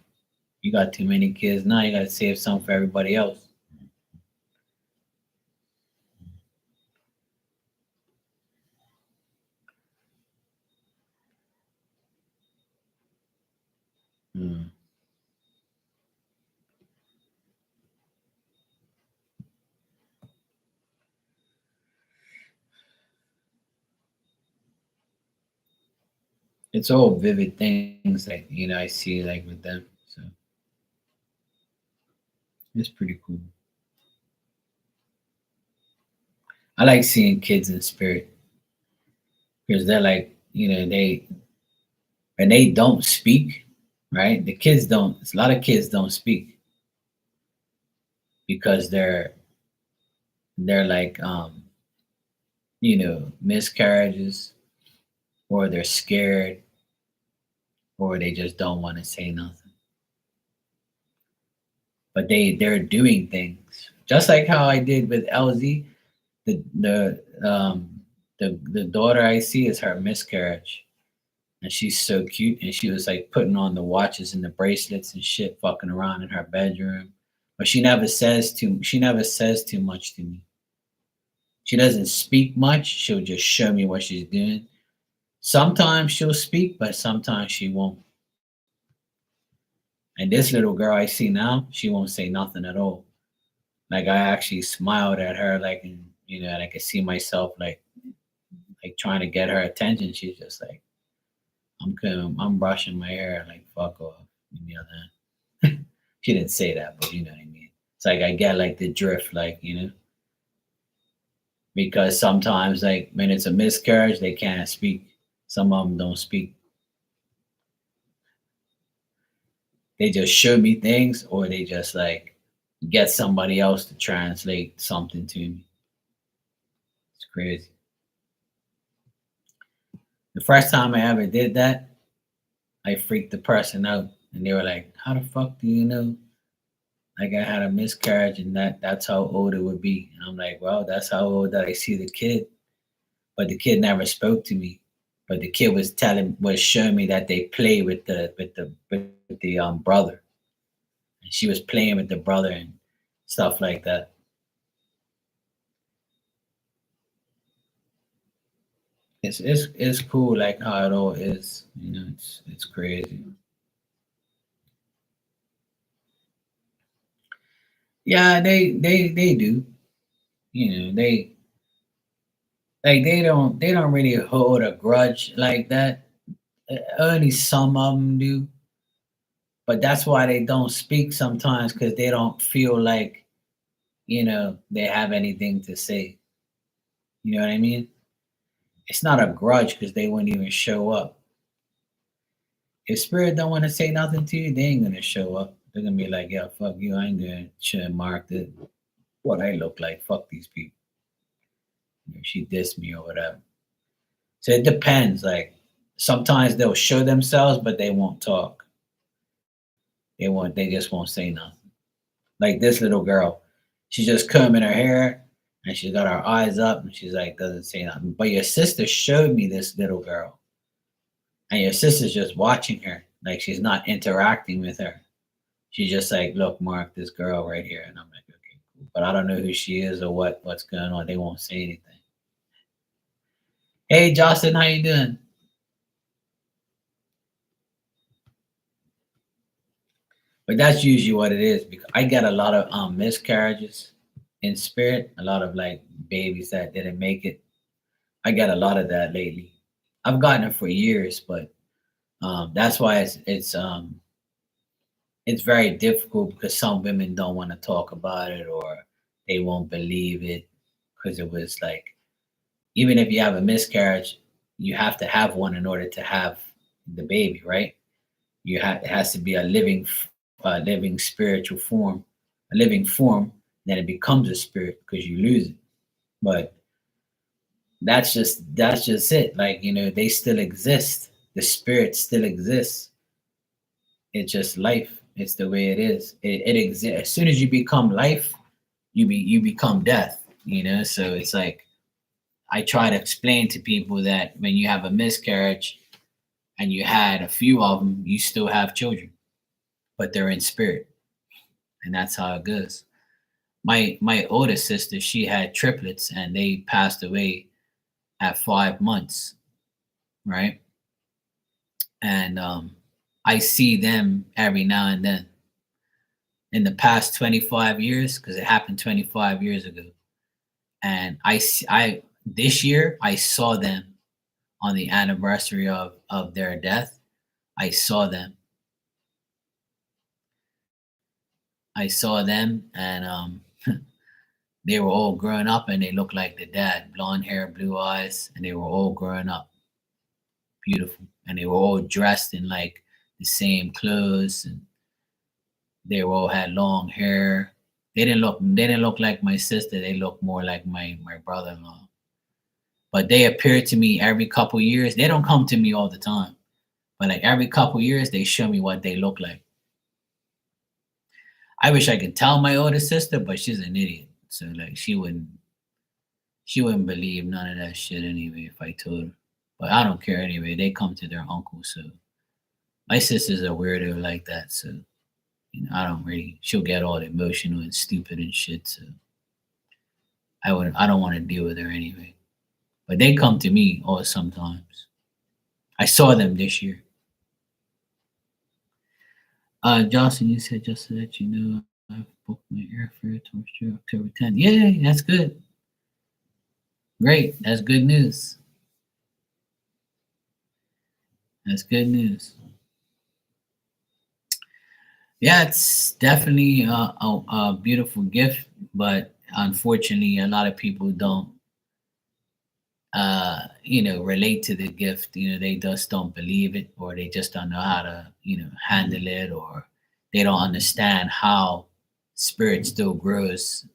You got too many kids now. You gotta save some for everybody else. Mm. It's all vivid things that I see like with them. So it's pretty cool. I like seeing kids in spirit because they're like they don't speak, right? The kids don't. A lot of kids don't speak because they're like miscarriages, or they're scared, or they just don't want to say nothing. But they're doing things just like how I did with LZ. The daughter I see is her miscarriage, and she's so cute, and she was like putting on the watches and the bracelets and shit, fucking around in her bedroom. But she never says too much to me. She doesn't speak much. She'll just show me what she's doing. Sometimes she'll speak, but sometimes she won't. And this little girl I see now, she won't say nothing at all. Like I actually smiled at her, like, and and I could see myself like trying to get her attention. She's just like, I'm brushing my hair, like fuck off. Leave me alone. She didn't say that, but you know what I mean. It's like I get like the drift, like because sometimes like when it's a miscarriage, they can't speak. Some of them don't speak. They just show me things, or they just like get somebody else to translate something to me. It's crazy. The first time I ever did that, I freaked the person out, and they were like, "How the fuck do you know?" Like I had a miscarriage, and that's how old it would be. And I'm like, "Well, that's how old that I see the kid." But the kid never spoke to me. But the kid was showing me that they play with the brother, and she was playing with the brother and stuff like that. It's cool like how it all is. It's crazy. Yeah, they do. They like they don't really hold a grudge like that. Only some of them do, but that's why they don't speak sometimes because they don't feel like they have anything to say. You know what I mean? It's not a grudge because they wouldn't even show up. If spirit don't want to say nothing to you, they ain't gonna show up. They're gonna be like, "Yeah, fuck you. I ain't gonna show Mark what I look like. Fuck these people. She dissed me or whatever." So it depends. Like sometimes they'll show themselves, but they won't talk. They just won't say nothing. Like this little girl, she's just combing her hair and she's got her eyes up and she's like doesn't say nothing. But your sister showed me this little girl, and your sister's just watching her, like she's not interacting with her. She's just like, look, Mark, this girl right here, and I'm like, okay, cool. But I don't know who she is or what's going on. They won't say anything. Hey, Jocelyn, how you doing? But that's usually what it is because I get a lot of miscarriages in spirit, a lot of like babies that didn't make it. I get a lot of that lately. I've gotten it for years, but that's why it's very difficult because some women don't want to talk about it or they won't believe it because it was like even if you have a miscarriage, you have to have one in order to have the baby, right? It has to be a living spiritual form, a living form. Then it becomes a spirit because you lose it. But that's just it. Like they still exist. The spirit still exists. It's just life. It's the way it is. It exists. As soon as you become life, you become death. So it's like I try to explain to people that when you have a miscarriage and you had a few of them, you still have children, but they're in spirit, and that's how it goes. My oldest sister, she had triplets, and they passed away at 5 months, right? And I see them every now and then. In the past 25 years, because it happened 25 years ago, and I this year I saw them on the anniversary of their death. I saw them. I saw them, and they were all grown up, and they looked like the dad, blonde hair, blue eyes, and they were all grown up, beautiful, and they were all dressed in like the same clothes, and they all had long hair. They didn't look like my sister. They looked more like my brother-in-law. But they appear to me every couple years. They don't come to me all the time, but like every couple years, they show me what they look like. I wish I could tell my older sister, but she's an idiot. So like she wouldn't believe none of that shit anyway if I told her. But I don't care anyway. They come to their uncle, so my sister's a weirdo like that. So I don't really. She'll get all emotional and stupid and shit. So I don't want to deal with her anyway. But they come to me all sometimes. I saw them this year. Johnson, you said just to let you know, I've booked my airfare to Australia October 10th. Yeah, that's good. Great. That's good news. That's good news. Yeah, it's definitely a beautiful gift, but unfortunately, a lot of people don't, relate to the gift. They just don't believe it, or they just don't know how to, handle it, or they don't understand how spirit still grows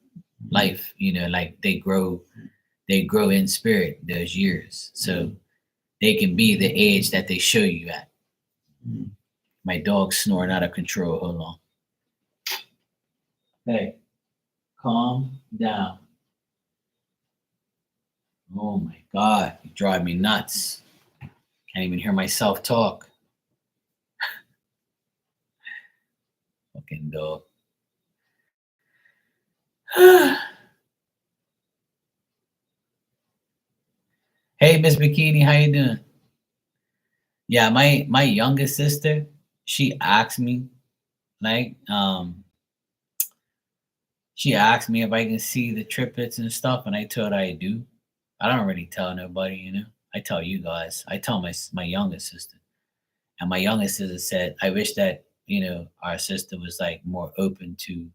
life. Like they grow in spirit those years, so they can be the age that they show you at. My dog's snoring out of control. Hold on. Hey, calm down. Oh my God, you drive me nuts. Can't even hear myself talk. Fucking dog. Hey, Miss Bikini, how you doing? Yeah, my youngest sister, she asked me like she asked me if I can see the triplets and stuff, and I told her I do. I don't really tell nobody, you know. I tell you guys. I tell my youngest sister, and my youngest sister said, "I wish that our sister was like more open to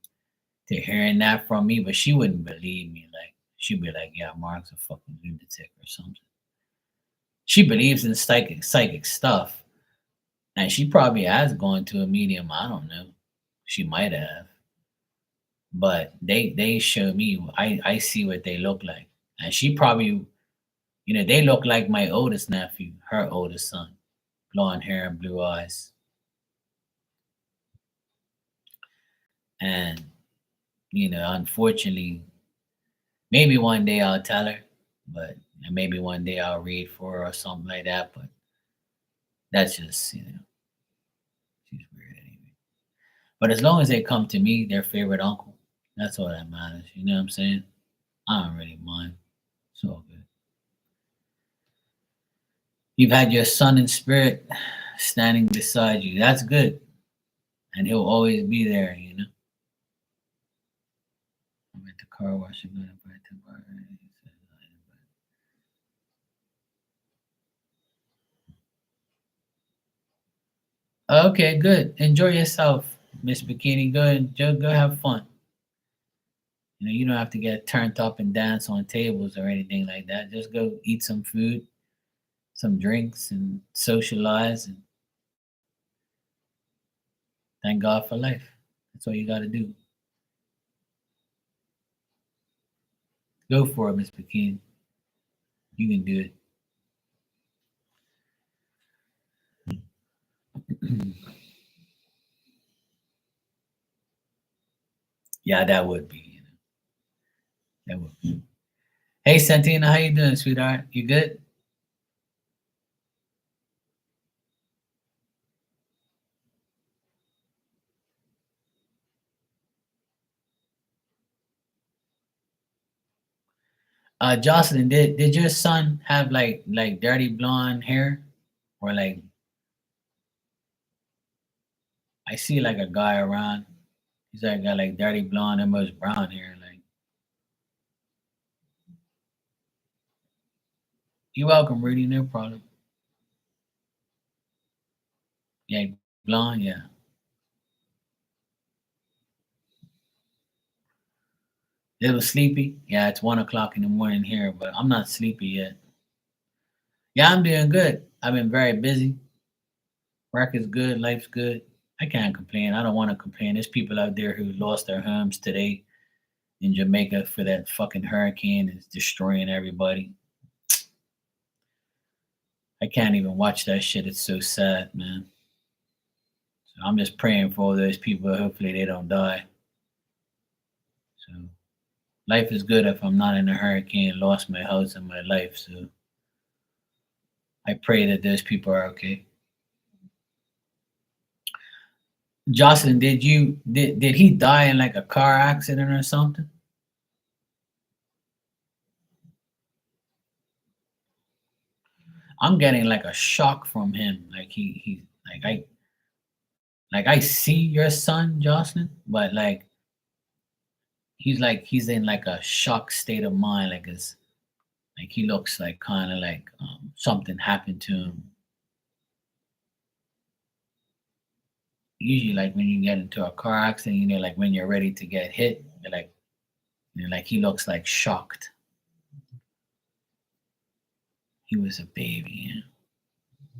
hearing that from me, but she wouldn't believe me. Like she'd be like, "Yeah, Mark's a fucking lunatic or something." She believes in psychic stuff, and she probably has gone to a medium. I don't know. She might have, but they show me. I see what they look like, and she probably they look like my oldest nephew, her oldest son, blonde hair and blue eyes, and unfortunately, maybe one day I'll tell her, but and maybe one day I'll read for her or something like that. But that's just she's weird anyway. But as long as they come to me, their favorite uncle, that's all that matters. You know what I'm saying? I don't really mind. It's all good. You've had your son in spirit standing beside you. That's good. And he'll always be there, you know. I'm at the car wash. I'm gonna invite the bar. Okay, good. Enjoy yourself, Miss Bikini. Go have fun. You don't have to get turned up and dance on tables or anything like that. Just go eat some food, some drinks, and socialize, and thank God for life. That's all you got to do. Go for it, Miss Bikini. You can do it. Yeah, that would be. That would be. Hey, Santina, how you doing, sweetheart? You good? Jocelyn, did your son have like dirty blonde hair, or like I see like a guy around? He's like got like dirty blonde, almost brown hair. Like you welcome, Rudy. No problem. Yeah, blonde. Yeah, little sleepy. Yeah, it's 1 o'clock in the morning here, but I'm not sleepy yet. Yeah, I'm doing good. I've been very busy. Work is good. Life's good. I can't complain. I don't want to complain. There's people out there who lost their homes today in Jamaica for that fucking hurricane. It's destroying everybody. I can't even watch that shit. It's so sad, man. So I'm just praying for all those people. Hopefully they don't die. So life is good if I'm not in a hurricane, lost my house and my life. So I pray that those people are okay. Jocelyn, did he die in like a car accident or something? I'm getting like a shock from him. Like he I see your son, Jocelyn, but he's in like a shock state of mind. Like he looks like kind of like something happened to him. Usually, like when you get into a car accident, like when you're ready to get hit, like he looks like shocked. He was a baby.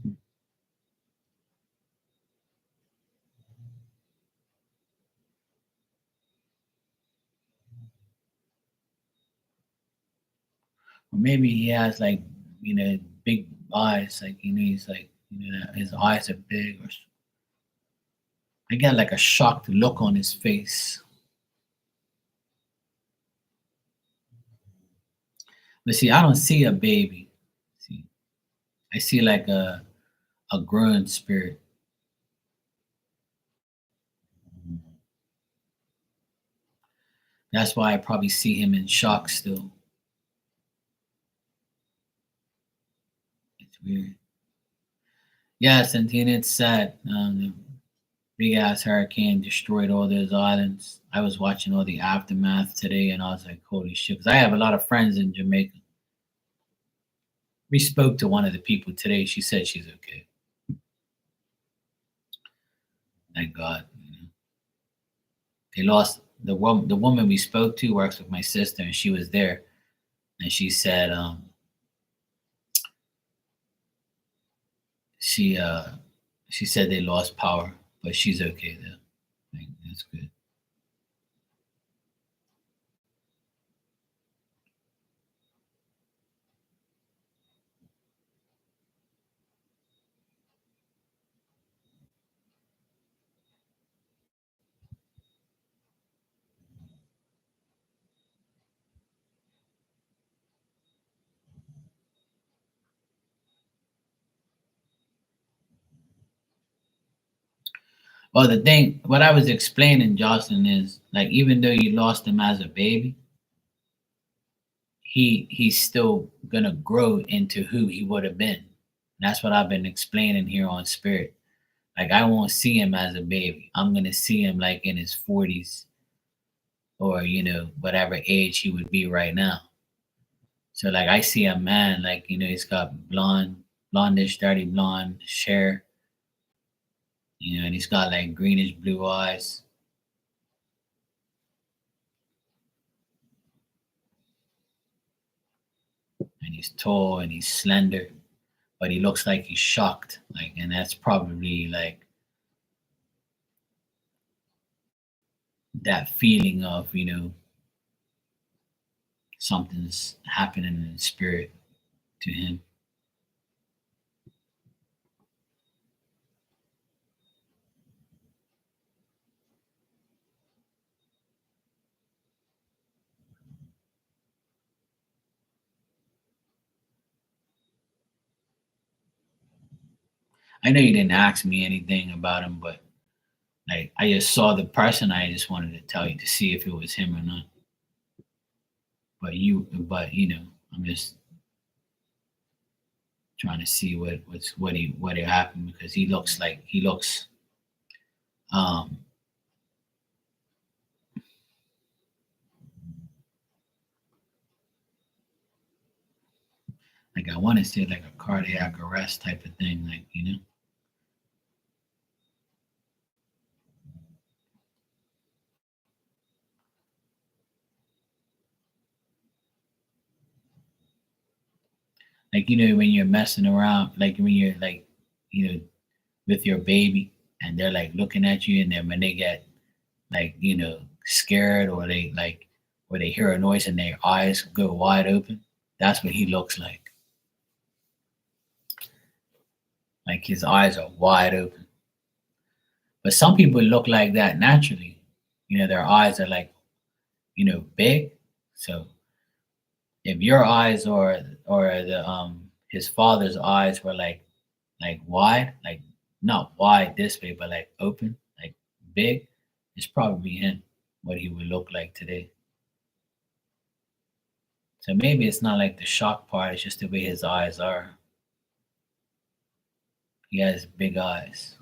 Yeah. Or maybe he has like big eyes, like he's like his eyes are big. Or I get like a shocked look on his face. But see, I don't see a baby. See, I see like a growing spirit. That's why I probably see him in shock still. It's weird. Yes, and then it's sad. The big ass hurricane destroyed all those islands. I was watching all the aftermath today, and I was like, "Holy shit!" Because I have a lot of friends in Jamaica. We spoke to one of the people today. She said she's okay. Thank God. They lost the woman. The woman we spoke to works with my sister, and she was there, and she she said they lost power, but she's okay though. Like, that's good. Well, the thing, what I was explaining, Jocelyn, is like even though you lost him as a baby, he's still gonna grow into who he would have been. That's what I've been explaining here on Spirit. Like I won't see him as a baby. I'm gonna see him like in his 40s or whatever age he would be right now. So like I see a man like he's got blondish, dirty blonde hair, and he's got like greenish blue eyes, and he's tall and he's slender, but he looks like he's shocked. Like, and that's probably like that feeling of something's happening in the spirit to him. I know you didn't ask me anything about him, but like I just saw the person. I just wanted to tell you to see if it was him or not. But I'm just trying to see what happened because he looks um like I want to say like a cardiac arrest type of thing, like when you're messing around, like when you're like you know with your baby and they're like looking at you, and then when they get like scared, or they hear a noise and their eyes go wide open. That's what he looks like his eyes are wide open. But some people look like that naturally. Their eyes are like big. So if your eyes or the his father's eyes were like wide, like not wide this way, but like open, like big, it's probably him, what he would look like today. So maybe it's not like the shock part, it's just the way his eyes are. He has big eyes.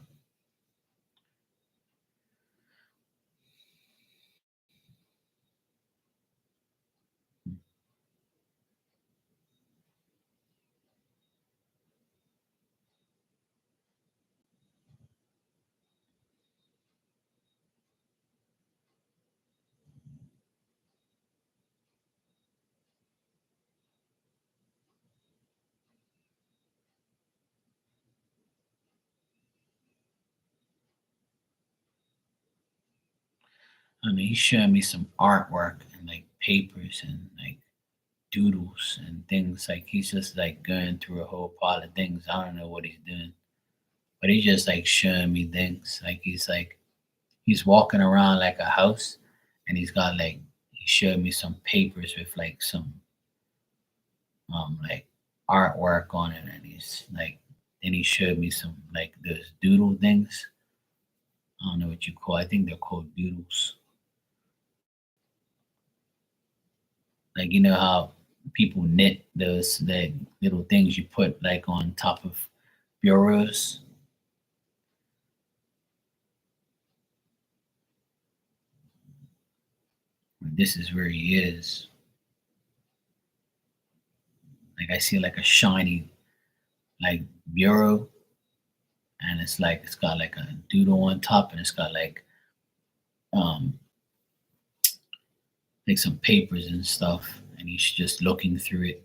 I mean, he's showing me some artwork and like papers and like doodles and things. Like he's just like going through a whole pile of things. I don't know what he's doing, but he's just like showing me things. Like he's walking around like a house, and he showed me some papers with like some like artwork on it, and he's like Then he showed me some like those doodle things. I don't know what you call. I think they're called doodles. Like you know how people knit those like little things you put like on top of bureaus. This is where he is. Like I see like a shiny like bureau, and it's like it's got like a doodle on top, and it's got um like some papers and stuff, and he's just looking through it.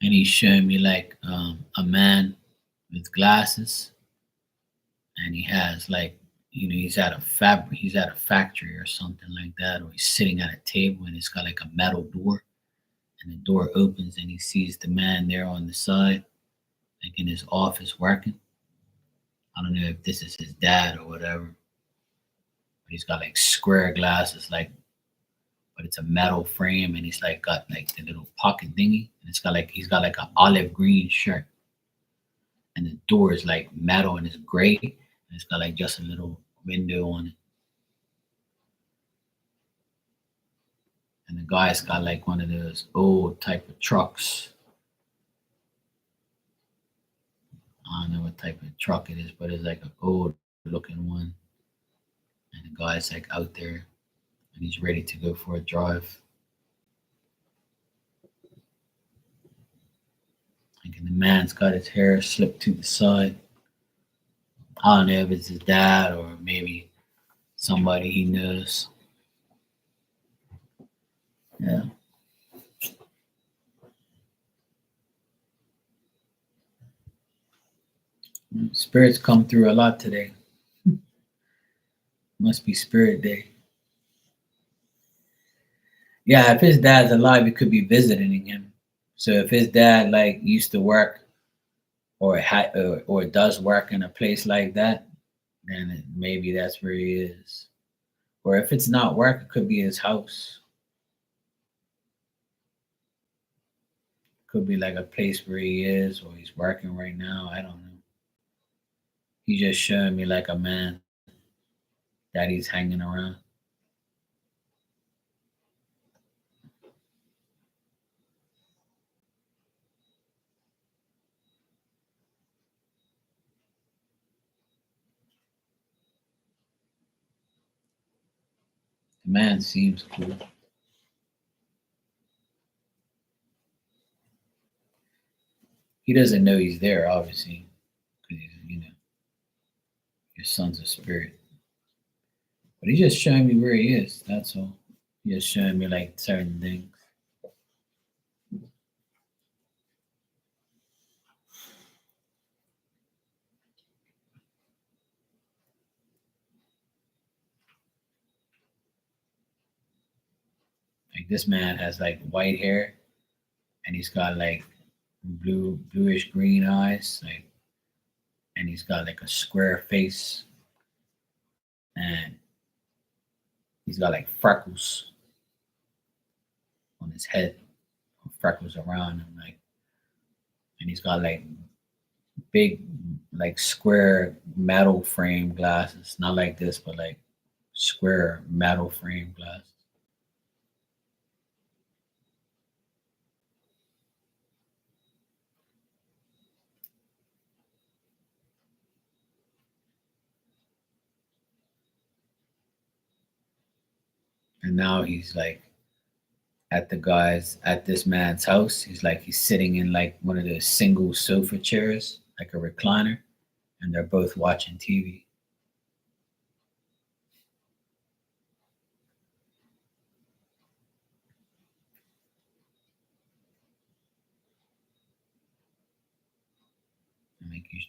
And he's showing me like a man with glasses, and he has like he's at a factory or something like that, or he's sitting at a table and it's got like a metal door, and the door opens and he sees the man there on the side, like in his office working. I don't know if this is his dad or whatever, but he's got like square glasses, like but it's a metal frame, and he's like got like the little pocket thingy, and it's got like he's got like an olive green shirt, and the door is like metal and it's gray, and it's got like just a little window on it, and the guy's got like one of those old type of trucks. I don't know what type of truck it is, but it's like an old looking one, and the guy's like out there and he's ready to go for a drive. Like, and the man's got his hair slicked to the side. I don't know if it's his dad or maybe somebody he knows. Yeah. Spirits come through a lot today. Must be spirit day. Yeah, if his dad's alive, it could be visiting him. So if his dad like used to work or does work in a place like that, then maybe that's where he is. Or if it's not work, it could be his house. Could be like a place where he is or he's working right now. I don't know. He's just showing me like a man that he's hanging around. The man seems cool. He doesn't know he's there, obviously, because your son's a spirit. But he's just showing me where he is. That's all. He's just showing me like certain things. Like this man has like white hair, and he's got like bluish green eyes, like, and he's got like a square face, and he's got like freckles on his head, freckles around him, like, and he's got like big, like square metal frame glasses, not like this, but like square metal frame glasses. And now he's like at this man's house. He's sitting in like one of those single sofa chairs, like a recliner, and they're both watching TV.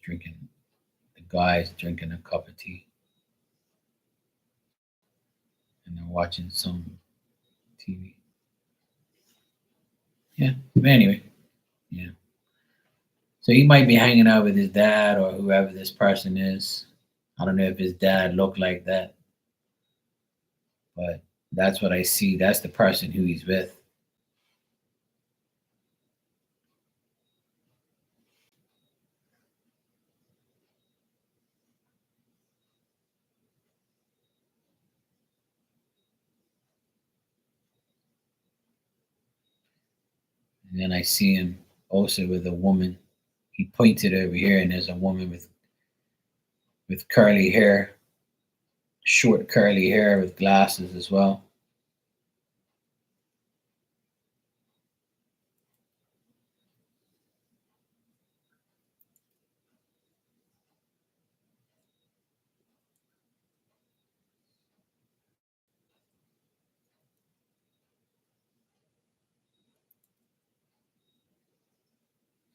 drinking, the guy's drinking a cup of tea and they're watching some TV. Yeah. But anyway, yeah. So he might be hanging out with his dad or whoever this person is. I don't know if his dad looked like that, but that's what I see. That's the person who he's with. And then I see him also with a woman. He pointed over here, and there's a woman with curly hair, short curly hair with glasses as well.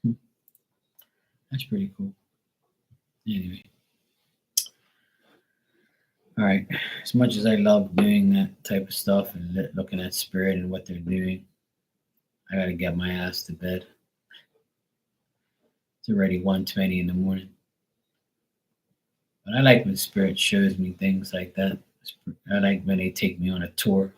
Hmm, that's pretty cool. Anyway, all right. As much as I love doing that type of stuff and looking at spirit and what they're doing, I gotta get my ass to bed. It's already 1:20 in the morning. But I like when spirit shows me things like that. I like when they take me on a tour.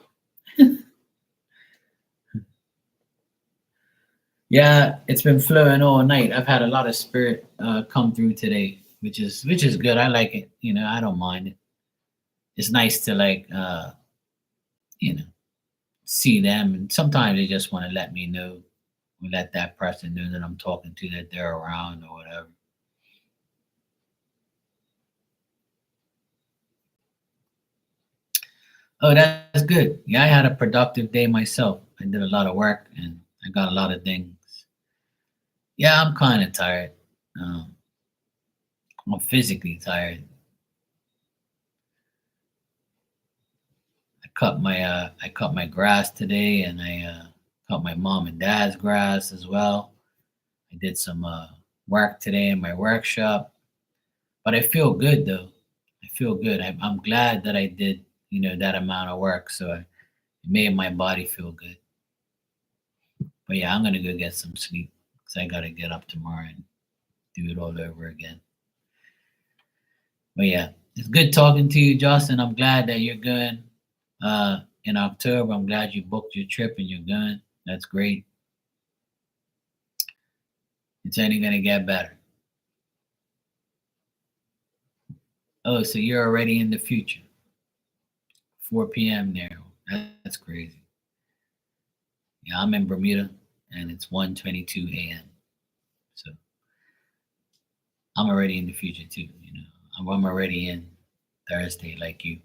Yeah, it's been flowing all night. I've had a lot of spirit come through today, which is good. I like it. I don't mind it. It's nice to you know see them, and sometimes they just want to let me know, or let that person know that I'm talking to, that they're around or whatever. Oh, that's good. Yeah, I had a productive day myself. I did a lot of work and I got a lot of things. Yeah, I'm kind of tired. Um, I'm physically tired. I cut my grass today, and I cut my mom and dad's grass as well. I did some work today in my workshop, but I feel good though. I feel good. I'm glad that I did that amount of work, so it made my body feel good. But yeah, I'm gonna go get some sleep because I gotta get up tomorrow and do it all over again. But yeah, it's good talking to you, Justin. I'm glad that you're going in October. I'm glad you booked your trip and you're going. That's great. It's only going to get better. Oh, so you're already in the future. 4 p.m. there. That's crazy. Yeah, I'm in Bermuda and it's 1:22 a.m. So I'm already in the future too. I'm already in Thursday like you.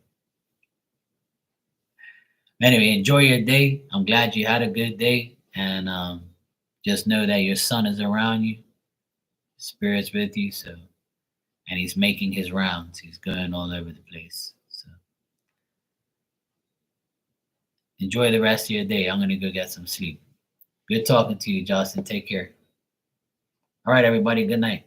Anyway, enjoy your day. I'm glad you had a good day, and just know that your son is around you, spirit's with you, so and he's making his rounds. He's going all over the place. So enjoy the rest of your day. I'm gonna go get some sleep. Good talking to you, Justin. Take care. All right, everybody. Good night.